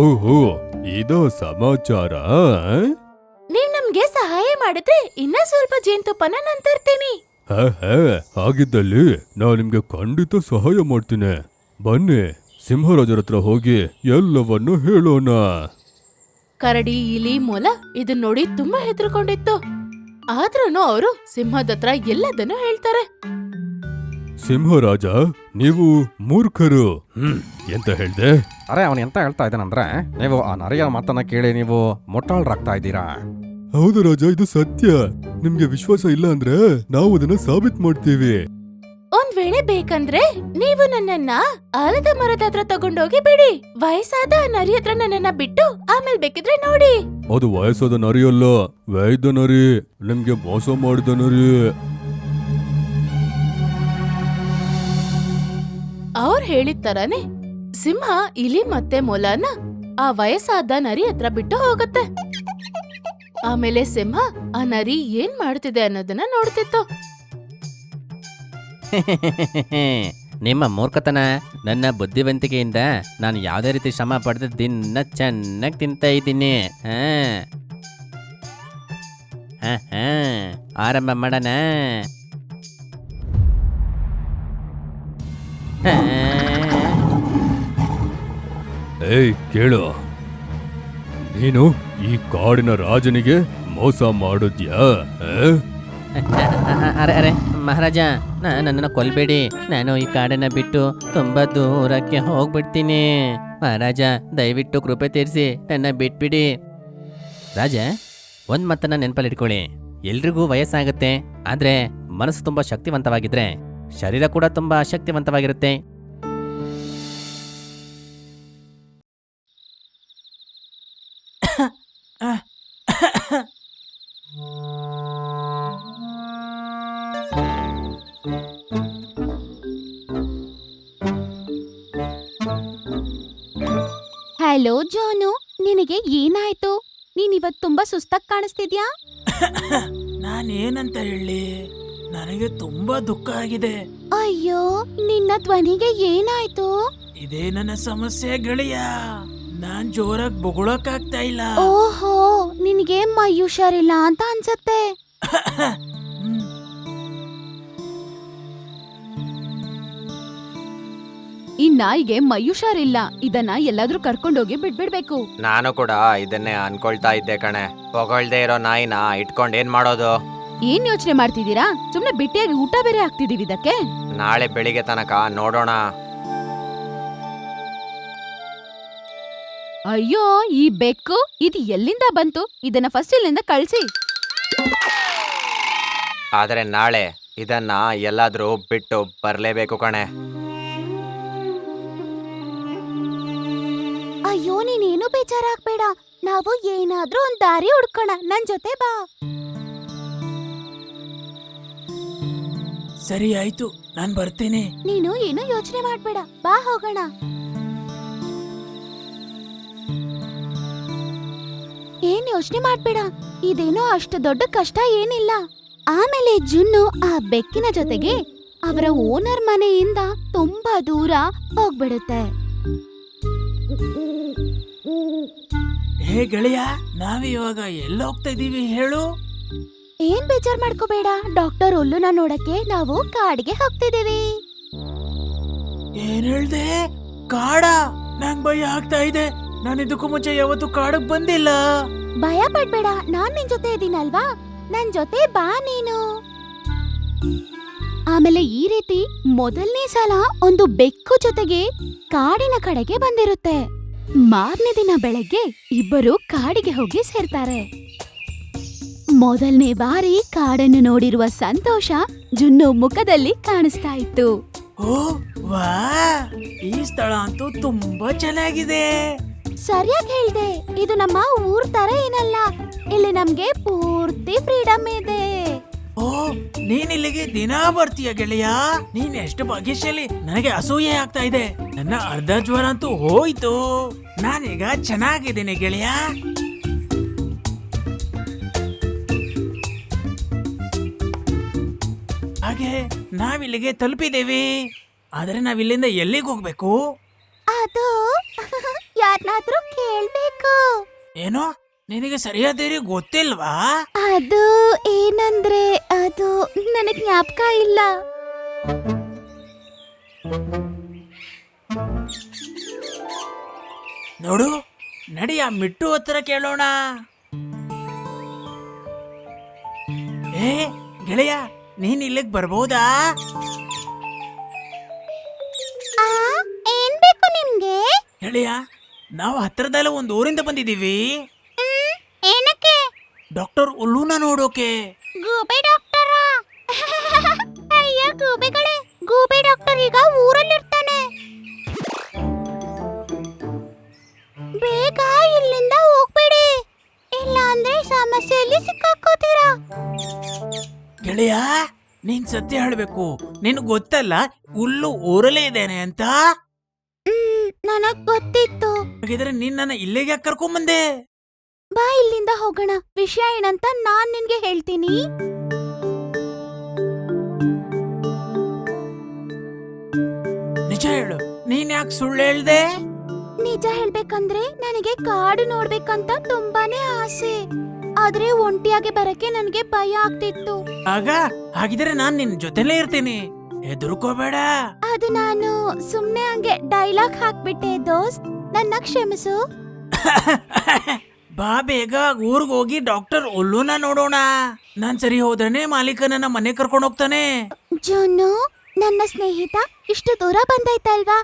ಓಹೋ, ಇದೋ ಸಮಾಚಾರ. ನೀವ್ ನಮ್ಗೆ ಸಹಾಯ ಮಾಡಿದ್ರೆ ಇನ್ನ ಸ್ವಲ್ಪ ಜೇನುತುಪ್ಪನ ನಾನ್ ತರ್ತೀನಿ. ಹಾಗಿದ್ದಲ್ಲಿ ನಾ ನಿಮ್ಗೆ ಖಂಡಿತ ಸಹಾಯ ಮಾಡ್ತೀನಿ. ಬನ್ನಿ, ಸಿಂಹರಾಜರ ಹತ್ರ ಹೋಗಿ ಎಲ್ಲವನ್ನು ಹೇಳೋಣ. ಕರಡಿ, ಇಲಿ, ಮೊಲ ಇದನ್ ನೋಡಿ ತುಂಬಾ ಹೆದರ್ಕೊಂಡಿತ್ತು. ಆದ್ರೂನು ಅವರು ಸಿಂಹದ ಹತ್ರ ಎಲ್ಲದನ್ನು ಹೇಳ್ತಾರೆ. ಸಿಂಹರಾಜ, ನೀವು ಮೂರ್ಖರು. ಎಂತ ಹೇಳ್ದೆ? ಅರೆ, ಅವನು ಎಂತ ಹೇಳ್ತಾ ಇದ್ದಾನಂದ್ರೆ, ನೀವು ಆ ನರಿಯ ಮಾತನ್ನ ಕೇಳಿ ನೀವು ಮೊಟ್ಟಾಳ್ರಾಗ್ತಾ ಇದ್ದೀರಾ. ಹೌದು ರಾಜ, ಇದು ಸತ್ಯ. ನಿಮ್ಗೆ ವಿಶ್ವಾಸ ಇಲ್ಲ ಅಂದ್ರೆ ನಾವು ಅದನ್ನ ಸಾಬೀತ್ ಮಾಡ್ತೀವಿ. ಒಂದ್ ವೇಳೆ ಬೇಕಂದ್ರೆ ನೀವು ನನ್ನನ್ನ ಆಲದ ಮರದ ಹತ್ರ ತಗೊಂಡೋಗಿ ಬಿಡಿ. ವಯಸ್ಸಾದ ಆ ನರಿ ಹತ್ರ ನನ್ನನ್ನ ಬಿಟ್ಟು ಆಮೇಲೆ ಬೇಕಿದ್ರೆ ನೋಡಿ. ಅದು ವಯಸ್ಸಾದ ನರಿಯಲ್ಲ, ವೈದ್ಯ ನರಿ. ನಿಮ್ಗೆ ಮೋಸ ಮಾಡಿದ ನರಿ. ಅವ್ರು ಹೇಳಿದ ತರಾನೇ ಸಿಂಹ, ಇಲಿ ಮತ್ತೆ ಮೊಲನ ಆ ವಯಸ್ಸಾದ ನರಿ ಹತ್ರ ಬಿಟ್ಟು ಹೋಗುತ್ತೆ. ಆಮೇಲೆ ಸಿಂಹ ಆ ನರಿ ಏನ್ ಮಾಡ್ತಿದೆ ಅನ್ನೋದನ್ನ ನೋಡ್ತಿತ್ತು. ನಿಮ್ಮ ಮೂರ್ಖತನ ನನ್ನ ಬುದ್ಧಿವಂತಿಕೆಯಿಂದ ನಾನು ಯಾವುದೇ ರೀತಿ ಶ್ರಮ ಪಡೆದು ದಿನ ಚೆನ್ನಾಗಿ ತಿಂತಾ ಇದ್ದೀನಿ. ಆರಂಭ ಮಾಡೋಣ. ಏಯ್ ಕೇಳು, ನೀನು ಈ ಕಾಡಿನ ರಾಜನಿಗೆ ಮೋಸ ಮಾಡುದ್ಯಾ? ಅರೆ ಅರೆ ಮಹಾರಾಜ, ನನ್ನನ್ನು ಕೊಲ್ಬೇಡಿ. ನಾನು ಈ ಕಾಡನ್ನ ಬಿಟ್ಟು ತುಂಬಾ ದೂರಕ್ಕೆ ಹೋಗ್ಬಿಡ್ತೀನಿ. ಮಹಾರಾಜ, ದಯವಿಟ್ಟು ಕೃಪೆ ತೀರಿಸಿ ನನ್ನ ಬಿಟ್ಬಿಡಿ. ರಾಜ, ಒಂದ್ ಮಾತನ್ನ ನೆನಪಲ್ಲಿ ಇಟ್ಕೊಳ್ಳಿ. ಎಲ್ರಿಗೂ ವಯಸ್ಸಾಗುತ್ತೆ, ಆದ್ರೆ ಮನಸ್ಸು ತುಂಬಾ ಶಕ್ತಿವಂತವಾಗಿದ್ರೆ ಶರೀರ ಕೂಡ ತುಂಬಾ ಶಕ್ತಿವಂತವಾಗಿರುತ್ತೆ. ಹಲೋ ಜೋನು, ನಿನಗೆ ಏನಾಯ್ತು? ನೀನಿವತ್ ತುಂಬಾ ಸುಸ್ತಾಗ್ ಕಾಣಿಸ್ತಿದ್ಯಾ? ನಾನೇನಂತ ಹೇಳಿ, ನನಗೆ ತುಂಬಾ ದುಃಖ ಆಗಿದೆ. ಅಯ್ಯೋ, ನಿನ್ನ ಧ್ವನಿಗೆ ಏನಾಯ್ತು? ಇದೇ ನನ್ನ ಸಮಸ್ಯೆ ಗೆಳೆಯ. ನಾನ್ ಜೋರಾಗಿ ಬೊಗಳಕ್ಕಾಗ್ತಾ ಇಲ್ಲ. ಓಹೋ, ನಿನಗೆ ಮೈ ಹುಷಾರಿಲ್ಲ ಅಂತ ಅನ್ಸತ್ತೆ. ಹ್ಮ್. ಈ ನಾಯಿಗೆ ಮೈ ಹುಷಾರಿಲ್ಲ. ಇದನ್ನ ಎಲ್ಲಾದ್ರೂ ಕರ್ಕೊಂಡೋಗಿ ಬಿಡ್ಬಿಡ್ಬೇಕು. ನಾನು ಕೂಡ ಇದನ್ನೇ ಅನ್ಕೊಳ್ತಾ ಇದ್ದೆ ಕಣೆ. ಹೊಗಳ್ದೇ ಇರೋ ನಾಯಿನ ಇಟ್ಕೊಂಡ್ ಏನ್ ಮಾಡೋದು? ಏನ್ ಯೋಚನೆ ಮಾಡ್ತಿದ್ದೀರಾ? ಸುಮ್ನೆ ಬಿಟ್ಟಿಯಾಗಿ ಊಟ ಬೇರೆ ಹಾಕ್ತಿದೀವಿ ಇದಕ್ಕೆ. ನಾಳೆ ಬೆಳಿಗ್ಗೆ ತನಕ ನೋಡೋಣ. ಅಯ್ಯೋ, ಈ ಬೆಕ್ಕು ಇದು ಎಲ್ಲಿಂದ ಬಂತು? ಇದನ್ನ ಫಸ್ಟ್ ಇಲ್ಲಿಂದ ಕಳ್ಸಿ. ಆದ್ರೆ ನಾಳೆ ಇದನ್ನ ಎಲ್ಲಾದ್ರೂ ಬಿಟ್ಟು ಬರ್ಲೇಬೇಕು ಕಣೆ. ಅಯ್ಯೋ, ನೀನೇನು ಬೇಜಾರಾಗ್ಬೇಡ. ನಾವು ಏನಾದ್ರೂ ಒಂದ್ ದಾರಿ ಹುಡ್ಕೋಣ. ನನ್ ಜೊತೆ ಬಾ. ಸರಿ ಆಯ್ತು, ನಾನ್ ಬರ್ತೇನೆ. ನೀನು ಏನು ಯೋಚನೆ ಮಾಡ್ಬೇಡ, ಬಾ ಹೋಗೋಣ. ಏನ್ ಯೋಚನೆ ಮಾಡ್ಬೇಡ, ಇದೇನೋ ಅಷ್ಟು ದೊಡ್ಡ ಕಷ್ಟ ಏನಿಲ್ಲ. ಆಮೇಲೆ ಜುನ್ನು ಆ ಬೆಕ್ಕಿನ ಜೊತೆಗೆ ಅವರ ಓನರ್ ಮನೆಯಿಂದ ತುಂಬಾ ದೂರ ಹೋಗ್ಬಿಡುತ್ತೆ. ಹೇ ಗೆಳೆಯ, ನಾವಿವಾಗ ಎಲ್ಲ ಹೋಗ್ತಾ ಇದೀವಿ ಹೇಳು? ಏನ್ ಬೇಜಾರ್ ಮಾಡ್ಕೋಬೇಡ, ಡಾಕ್ಟರ್ ಹುಲ್ಲುನ ನೋಡಕ್ಕೆ ನಾವು ಕಾಡಿಗೆ ಹೋಗ್ತಿದೀವಿ. ಏನ್ ಹೇಳ್ದೆ? ಕಾಡ? ನಂಗ್ ಭಯ ಆಗ್ತಾ ಇದೆ. ನಾನು ಇದಕ್ಕೂ ಮುಂಚೆ ಯಾವತ್ತೂ ಕಾಡಕ್ ಬಂದಿಲ್ಲ. ಭಯ ಪಡ್ಬೇಡ, ನಾನ್ ನಿನ್ ಜೊತೆ ಇದೀನಲ್ವಾ, ನನ್ ಜೊತೆ ಬಾ ನೀನು. ಆಮೇಲೆ ಈ ರೀತಿ ಮೊದಲನೇ ಸಲ ಒಂದು ಬೆಕ್ಕು ಜೊತೆಗೆ ಕಾಡಿನ ಕಡೆಗೆ ಬಂದಿರುತ್ತೆ. ಮಾರನೇ ದಿನ ಬೆಳಗ್ಗೆ ಇಬ್ಬರು ಕಾಡಿಗೆ ಹೋಗಿ ಸೇರ್ತಾರೆ. ಮೊದಲನೇ ಬಾರಿ ಕಾಡನ್ನು ನೋಡಿರುವ ಸಂತೋಷ ಜುನ್ನು ಮುಖದಲ್ಲಿ ಕಾಣಿಸ್ತಾ ಇತ್ತು. ಓ ವಾ, ಈ ಸ್ಥಳ ಅಂತೂ ತುಂಬಾ ಚೆನ್ನಾಗಿದೆ. ಸರಿಯಾಗಿ ಹೇಳ್ದೆ, ಇದು ನಮ್ಮ ಊರ್ ತರ ಏನಲ್ಲ. ಇಲ್ಲಿ ನಮ್ಗೆ ಪೂರ್ತಿ ಫ್ರೀಡಮ್ ಇದೆ. ಓ, ನೀನ್ ಇಲ್ಲಿಗೆ ದಿನ ಬರ್ತೀಯ ಗೆಳೆಯ? ನೀನ್ ಎಷ್ಟು ಭಾಗ್ಯಶಾಲಿ. ನನಗೆ ಅಸೂಯೆ ಆಗ್ತಾ ಇದೆ. ನನ್ನ ಅರ್ಧ ಜ್ವರ ಅಂತೂ ಹೋಯ್ತು. ನಾನೀಗ ಚೆನ್ನಾಗಿದ್ದೀನಿ ಗೆಳೆಯ. ಹಾಗೆ ನಾವಿಲ್ಲಿಗೆ ತಲುಪಿದ್ದೇವೆ. ಆದ್ರೆ ನಾವಿಲ್ಲಿಂದ ಎಲ್ಲಿಗೆ ಹೋಗ್ಬೇಕು? ಅದು ಯಾರನ್ನಾದ್ರೂ ಕೇಳ್ಬೇಕು. ಏನೋ, ನಿನಗೆ ಸರಿಯಾದ ರೀತಿ ಗೊತ್ತಿಲ್ವಾ? ಅದು ಏನಂದ್ರೆ, ಅದು ನನಗೆ ಜ್ಞಾಪಕ ಇಲ್ಲ. ನೋಡು, ನಡಿ ಆ ಮಿಟ್ಟು ಹತ್ರ ಕೇಳೋಣ. ಏ ಗೆಳೆಯ, ನೀನ್ ಇಲ್ಲಿಗೆ ಬರ್ಬೋದಾ? ಏನ್ ಬೇಕು ನಿಮ್ಗೆ? ಗೆಳೆಯ, ನಾವು ಹತ್ರದಲ್ಲ ಒಂದು ಊರಿಂದ ಬಂದಿದ್ದೀವಿ. ಏನಕ್ಕೆ? ಡಾಕ್ಟರ್ ಉಲ್ಲೂನ ನೋಡೋಕೆ. ಗೂಬೆ ಡಾಕ್ಟರ? ಅಯ್ಯ ಗೂಬೆಗಳೇ, ಗೂಬೆ ಡಾಕ್ಟರ್ ಈಗ ಊರಲ್ಲಿರ್ತಾನೆ. ಬೇಗ ಇಲ್ಲಿಂದ ಹೋಗ್ಬೇಡಿ, ಇಲ್ಲ ಅಂದ್ರೆ ಸಮಸ್ಯೆಯಲ್ಲಿ ಸಿಕ್ಕಾಕೋತೀರಾ. ಗೆಳೆಯ, ನೀನ್ ಸತ್ಯ ಹೇಳ್ಬೇಕು. ನಿನ್ ಗೊತ್ತಲ್ಲ ಹುಲ್ಲು ಊರಲ್ಲೇ ಇದ್ದೇನೆ ಅಂತ? ನನಗ್ ಗೊತ್ತಿತ್ತು. ಹಾಗಿದ್ರೆ ನೀನ್ ನನ್ನ ಇಲ್ಲಿಗೆ ಯಾಕೆ ಕರ್ಕೊಂಬಂದೆ? ಬಾ ಇಲ್ಲಿಂದ ಹೋಗೋಣ. ವಿಷಯ ಏನಂತ ನಾನ್ ನಿನ್ಗೆ ಹೇಳ್ತೀನಿ. ನಿಜ ಹೇಳು, ನೀನ್ ಯಾಕೆ ಸುಳ್ಳು ಹೇಳ್ದೆ? ನಿಜ ಹೇಳ್ಬೇಕಂದ್ರೆ ನನಗೆ ಕಾಡು ನೋಡ್ಬೇಕಂತ ತುಂಬಾನೇ ಆಸೆ. ಆದ್ರೆ ಒಂಟಿಯಾಗಿ ಬರಕ್ಕೆ ನನಗೆ ಭಯ ಆಗ್ತಿತ್ತು. ಹಾಗಿದ್ರೆ ನಾನ್ ನಿನ್ ಜೊತೆಲೇ ಇರ್ತೀನಿ, ಹೆದರ್ಕೋಬೇಡ. ಅದು ನಾನು ಸುಮ್ನೆ ಹಂಗೆ ಡೈಲಾಗ್ ಹಾಕ್ಬಿಟ್ಟೆ ದೋಸ್ತ್, ನನ್ನ ಕ್ಷಮಿಸು. ಬಾ ಬೇಗ ಊರ್ಗ್ ಹೋಗಿ ಡಾಕ್ಟರ್ ಒಲ್ಲುನ ನೋಡೋಣ. ನಾನ್ ಸರಿ ಹೋದ್ರನೆ ಮಾಲೀಕ ನನ್ನ ಮನೆ ಕರ್ಕೊಂಡು ಹೋಗ್ತಾನೆ. ಜೋನು, ನನ್ನ ಸ್ನೇಹಿತ ಇಷ್ಟು ದೂರ ಬಂದೈತಲ್ವಾ,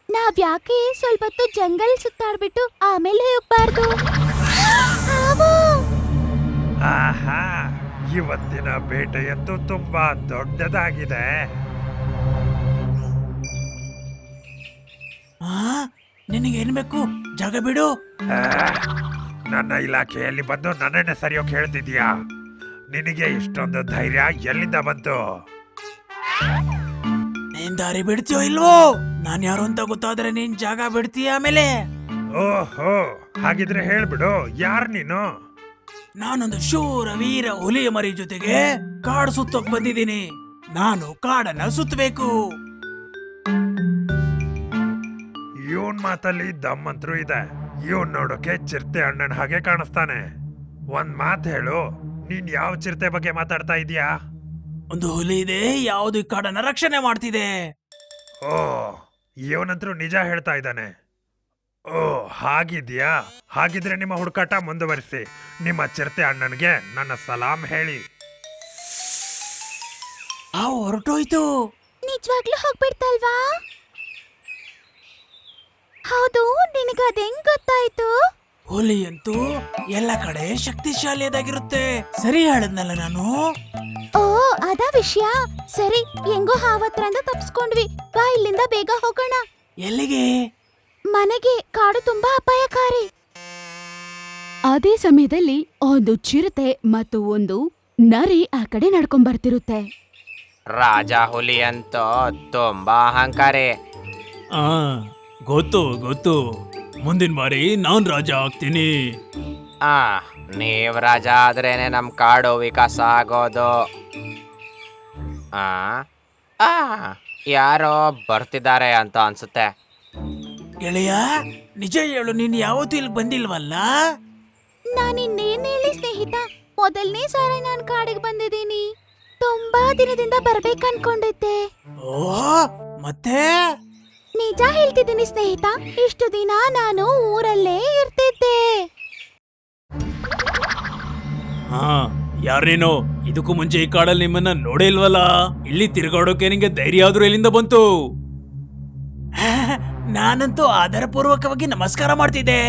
ನಾವ್ಯಾಕೆ ಸ್ವಲ್ಪ ಹೊತ್ತು ಜಂಗಲ್ ಸುತ್ತಾಡ್ಬಿಟ್ಟು ಆಮೇಲೆ ಹೋಗ್ಬಾರ್ದು? ಆಹಾ, ಇವತ್ತಿನ ಬೇಟೆಯಂತೂ ತುಂಬಾ ದೊಡ್ಡದಾಗಿದೆ. ನಿನಗೇನ್ ಬೇಕು? ಜಾಗ ಬಿಡು. ನನ್ನ ಇಲಾಖೆಯಲ್ಲಿ ಬಂದು ನನ್ನನ್ನೇ ಸರಿಯೋಕ್ ಹೇಳ್ತಿದ್ಯಾ? ನಿನಗೆ ಇಷ್ಟೊಂದು ಧೈರ್ಯ ಎಲ್ಲಿಂದ ಬಂತು? ನೀನ್ ದಾರಿ ಬಿಡ್ತೀಯೋ ಇಲ್ವೋ? ನಾನ್ ಯಾರು ಅಂತ ಗೊತ್ತಾದ್ರೆ ನೀನ್ ಜಾಗ ಬಿಡ್ತೀಯ ಆಮೇಲೆ? ಓಹೋ, ಹಾಗಿದ್ರೆ ಹೇಳ್ಬಿಡು, ಯಾರು ನೀನು? ನಾನೊಂದು ಶೂರ ವೀರ ಹುಲಿಯ ಮರಿ ಜೊತೆಗೆ ಕಾಡು ಸುತ್ತೋಕ್ ಬಂದಿದ್ದೀನಿ. ನಾನು ಕಾಡನ್ನ ಸುತ್ತಬೇಕು. ಇವನ್ ಮಾತಲ್ಲಿ ದಮ್ಮಂತ್ರು ಇದೆ. ಇವನ್ ನೋಡೋಕೆ ಚಿರತೆ ಅಣ್ಣನ ಹಾಗೆ ಕಾಣಿಸ್ತಾನೆ. ಒಂದ್ ಮಾತ್ ಹೇಳು, ನೀನ್ ಯಾವ ಚಿರತೆ ಬಗ್ಗೆ ಮಾತಾಡ್ತಾ ಇದೀಯಾ? ಒಂದು ಹುಲಿ ಇದೆ, ಯಾವುದು ಈ ಕಾಡನ್ನ ರಕ್ಷಣೆ ಮಾಡ್ತಿದೆ. ಓ, ಇವನಂತರೂ ನಿಜ ಹೇಳ್ತಾ ಇದ್ದಾನೆ. ಓ, ಹಾಗಿದ್ಯಾ? ಹಾಗಿದ್ರೆ ನಿಮ್ಮ ಹುಡುಕಾಟ ಮುಂದುವರಿಸಿ. ನಿಮ್ಮ ಚಿರತೆ ಅಣ್ಣನ್ಗೆ ನನ್ನ ಸಲಾಂ ಹೇಳಿ. ಹೊರಟೋಯ್ತು. ನಿಜವಾಗ್ಲೂ ಹೋಗ್ಬಿಡ್ತಲ್ವಾ? ಹೌದು, ನಿನಗದ ಹೆಂಗ್ ಗೊತ್ತಾಯ್ತು? ಹುಲಿ ಅಂತೂ ಎಲ್ಲ ಕಡೆ ಶಕ್ತಿಶಾಲಿಯಾಗಿರುತ್ತೆ. ಸರಿ ಹೇಳದ್ನಲ್ಲ ನಾನು? ಓ, ಅದ ವಿಷಯ. ಸರಿ, ಹೆಂಗೋ ಹಾವತ್ರಂದ ತಪ್ಸ್ಕೊಂಡ್ವಿ. ಬಾ, ಇಲ್ಲಿಂದ ಬೇಗ ಹೋಗೋಣ. ಎಲ್ಲಿಗೆ? ಮನೆಗೆ. ಕಾಡು ತುಂಬಾ ಅಪಾಯಕಾರಿ. ಅದೇ ಸಮಯದಲ್ಲಿ ಒಂದು ಚಿರತೆ ಮತ್ತು ಒಂದು ನರಿ ಆ ಕಡೆ ನಡ್ಕೊಂಡ್ ಬರ್ತಿರುತ್ತೆ. ರಾಜ ಹುಲಿ ಅಂತೂ ತುಂಬಾ ಅಹಂಕಾರಿ. ಗೊತ್ತು. ಮುಂದಿನ ಬಾರಿ ನಾನ್ ರಾಜ ಆಗ್ತೀನಿ. ನೀವ್ ರಾಜ ಆದ್ರೇನೆ ನಮ್ ಕಾಡು ವಿಕಾಸ ಆಗೋದು. ಯಾರೋ ಬರ್ತಿದ್ದಾರೆ ಅಂತ ಅನ್ಸುತ್ತೆ. ಗೆಳೆಯ, ನಿಜ ಹೇಳು, ನೀನ್ ಯಾವತ್ತೂ ಇಲ್ಲಿ ಬಂದಿಲ್ವಲ್ಲ? ನಾನಿನ್ನೇನ್ ಹೇಳಿ ಸ್ನೇಹಿತ, ಮೊದಲನೇ ಸಾರಿ ನಾನ್ ಕಾಡಿಗೆ ಬಂದಿದ್ದೀನಿ. ತುಂಬಾ ದಿನದಿಂದ ಬರ್ಬೇಕನ್ಕೊಂಡಿದ್ದೆ. ಓಹ್, ಮತ್ತೆ? ನಿಜ ಹೇಳ್ತಿದ್ದೀನಿ ಸ್ನೇಹಿತ, ಇಷ್ಟು ದಿನ ನಾನು ಊರಲ್ಲೇ ಇರ್ತಿದ್ದೆ. ಯಾರೇನೋ ಇದಕ್ಕೂ ಮುಂಚೆ ಈ ಕಾಡಲ್ಲಿ ನಿಮ್ಮನ್ನ ನೋಡೇ ಇಲ್ವಲ್ಲ? ಇಲ್ಲಿ ತಿರ್ಗಾಡೋಕೆ ನಿಂಗೆ ಧೈರ್ಯ ಆದ್ರೂ ಎಲ್ಲಿಂದ ಬಂತು? ನಾನಂತೂ ಆಧಾರಪೂರ್ವಕವಾಗಿ ನಮಸ್ಕಾರ ಮಾಡ್ತಿದ್ದೆ.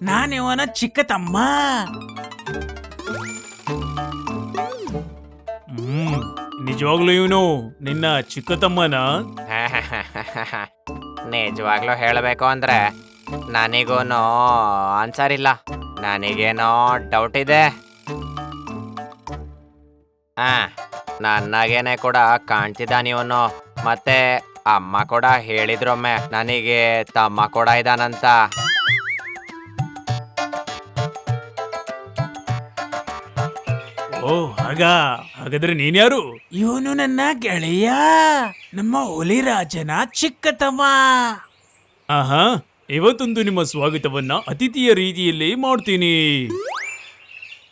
ನಾನಿವನ ಚಿಕ್ಕ ತಮ್ಮ. ನಿಜವಾಗ್ಲೂ ಇವನು ನಿನ್ನ ಚಿಕ್ಕ ತಮ್ಮನ? ನಿಜವಾಗ್ಲೂ ಹೇಳಬೇಕು ಅಂದ್ರೆ ನನಗೂನು ಅನ್ಸರಿಲ್ಲ. ನನಗೇನೋ ಡೌಟ್ ಇದೆ. ನನಗೇನೆ ಕೂಡ ಕಾಣ್ತಿದ್ದಾನಿವನು. ಮತ್ತೆ ಅಮ್ಮ ಕೂಡ ಹೇಳಿದ್ರೊಮ್ಮೆ ನನಗೆ ತಮ್ಮ ಕೂಡ ಇದಾನಂತ. ಓ, ಹಾಗಾದ್ರೆ ನೀನ್ಯಾರು? ಇವನು ನನ್ನ ಗೆಳೆಯ, ನಮ್ಮ ಹುಲಿ ರಾಜನ ಚಿಕ್ಕ ತಮ್ಮ. ಇವತ್ತೊಂದು ನಿಮ್ಮ ಸ್ವಾಗತವನ್ನ ಅತಿಥಿಯ ರೀತಿಯಲ್ಲಿ ಮಾಡ್ತೀನಿ.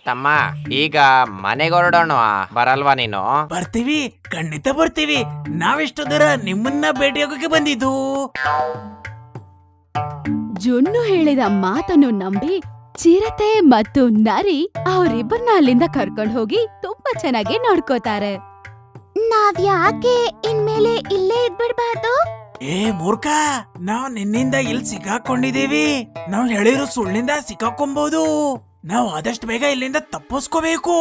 ತಮ್ಮ, ಈಗ ಮನೆಗೆ ಹೊರಡೋಣ, ಬರಲ್ವಾ ನೀನು? ಬರ್ತೀವಿ, ಖಂಡಿತ ಬರ್ತೀವಿ. ನಾವೆಷ್ಟು ದೂರ ನಿಮ್ಮನ್ನ ಭೇಟಿಯಾಗೋಕೆ ಬಂದಿದ್ದು. ಜೊನ್ನು ಹೇಳಿದ ಮಾತನ್ನು ನಂಬಿ ಚಿರತೆ ಮತ್ತು ನರಿ ಅವರಿಬ್ಬರನ್ನ ಅಲ್ಲಿಂದ ಕರ್ಕೊಂಡು ಹೋಗಿ ತುಂಬಾ ಚೆನ್ನಾಗಿ ನೋಡ್ಕೋತಾರೆ. ನಾವ್ಯಾಕೆ ಇನ್ಮೇಲೆ ಇಲ್ಲೇ ಇದ್ಬಿಡ್ಬಾರ್ದು? ಏ ಮೂರ್ಖ, ನಾವ್ ನಿನ್ನಿಂದ ಇಲ್ಲಿ ಸಿಕ್ಕಾಕೊಂಡಿದೀವಿ. ನಾವ್ ಹೇಳಿರೋ ಸುಳ್ಳಿಂದ ಸಿಕ್ಕಾಕೊಬಹುದು. ನಾವ್ ಆದಷ್ಟು ಬೇಗ ಇಲ್ಲಿಂದ ತಪ್ಪಿಸ್ಕೋಬೇಕು.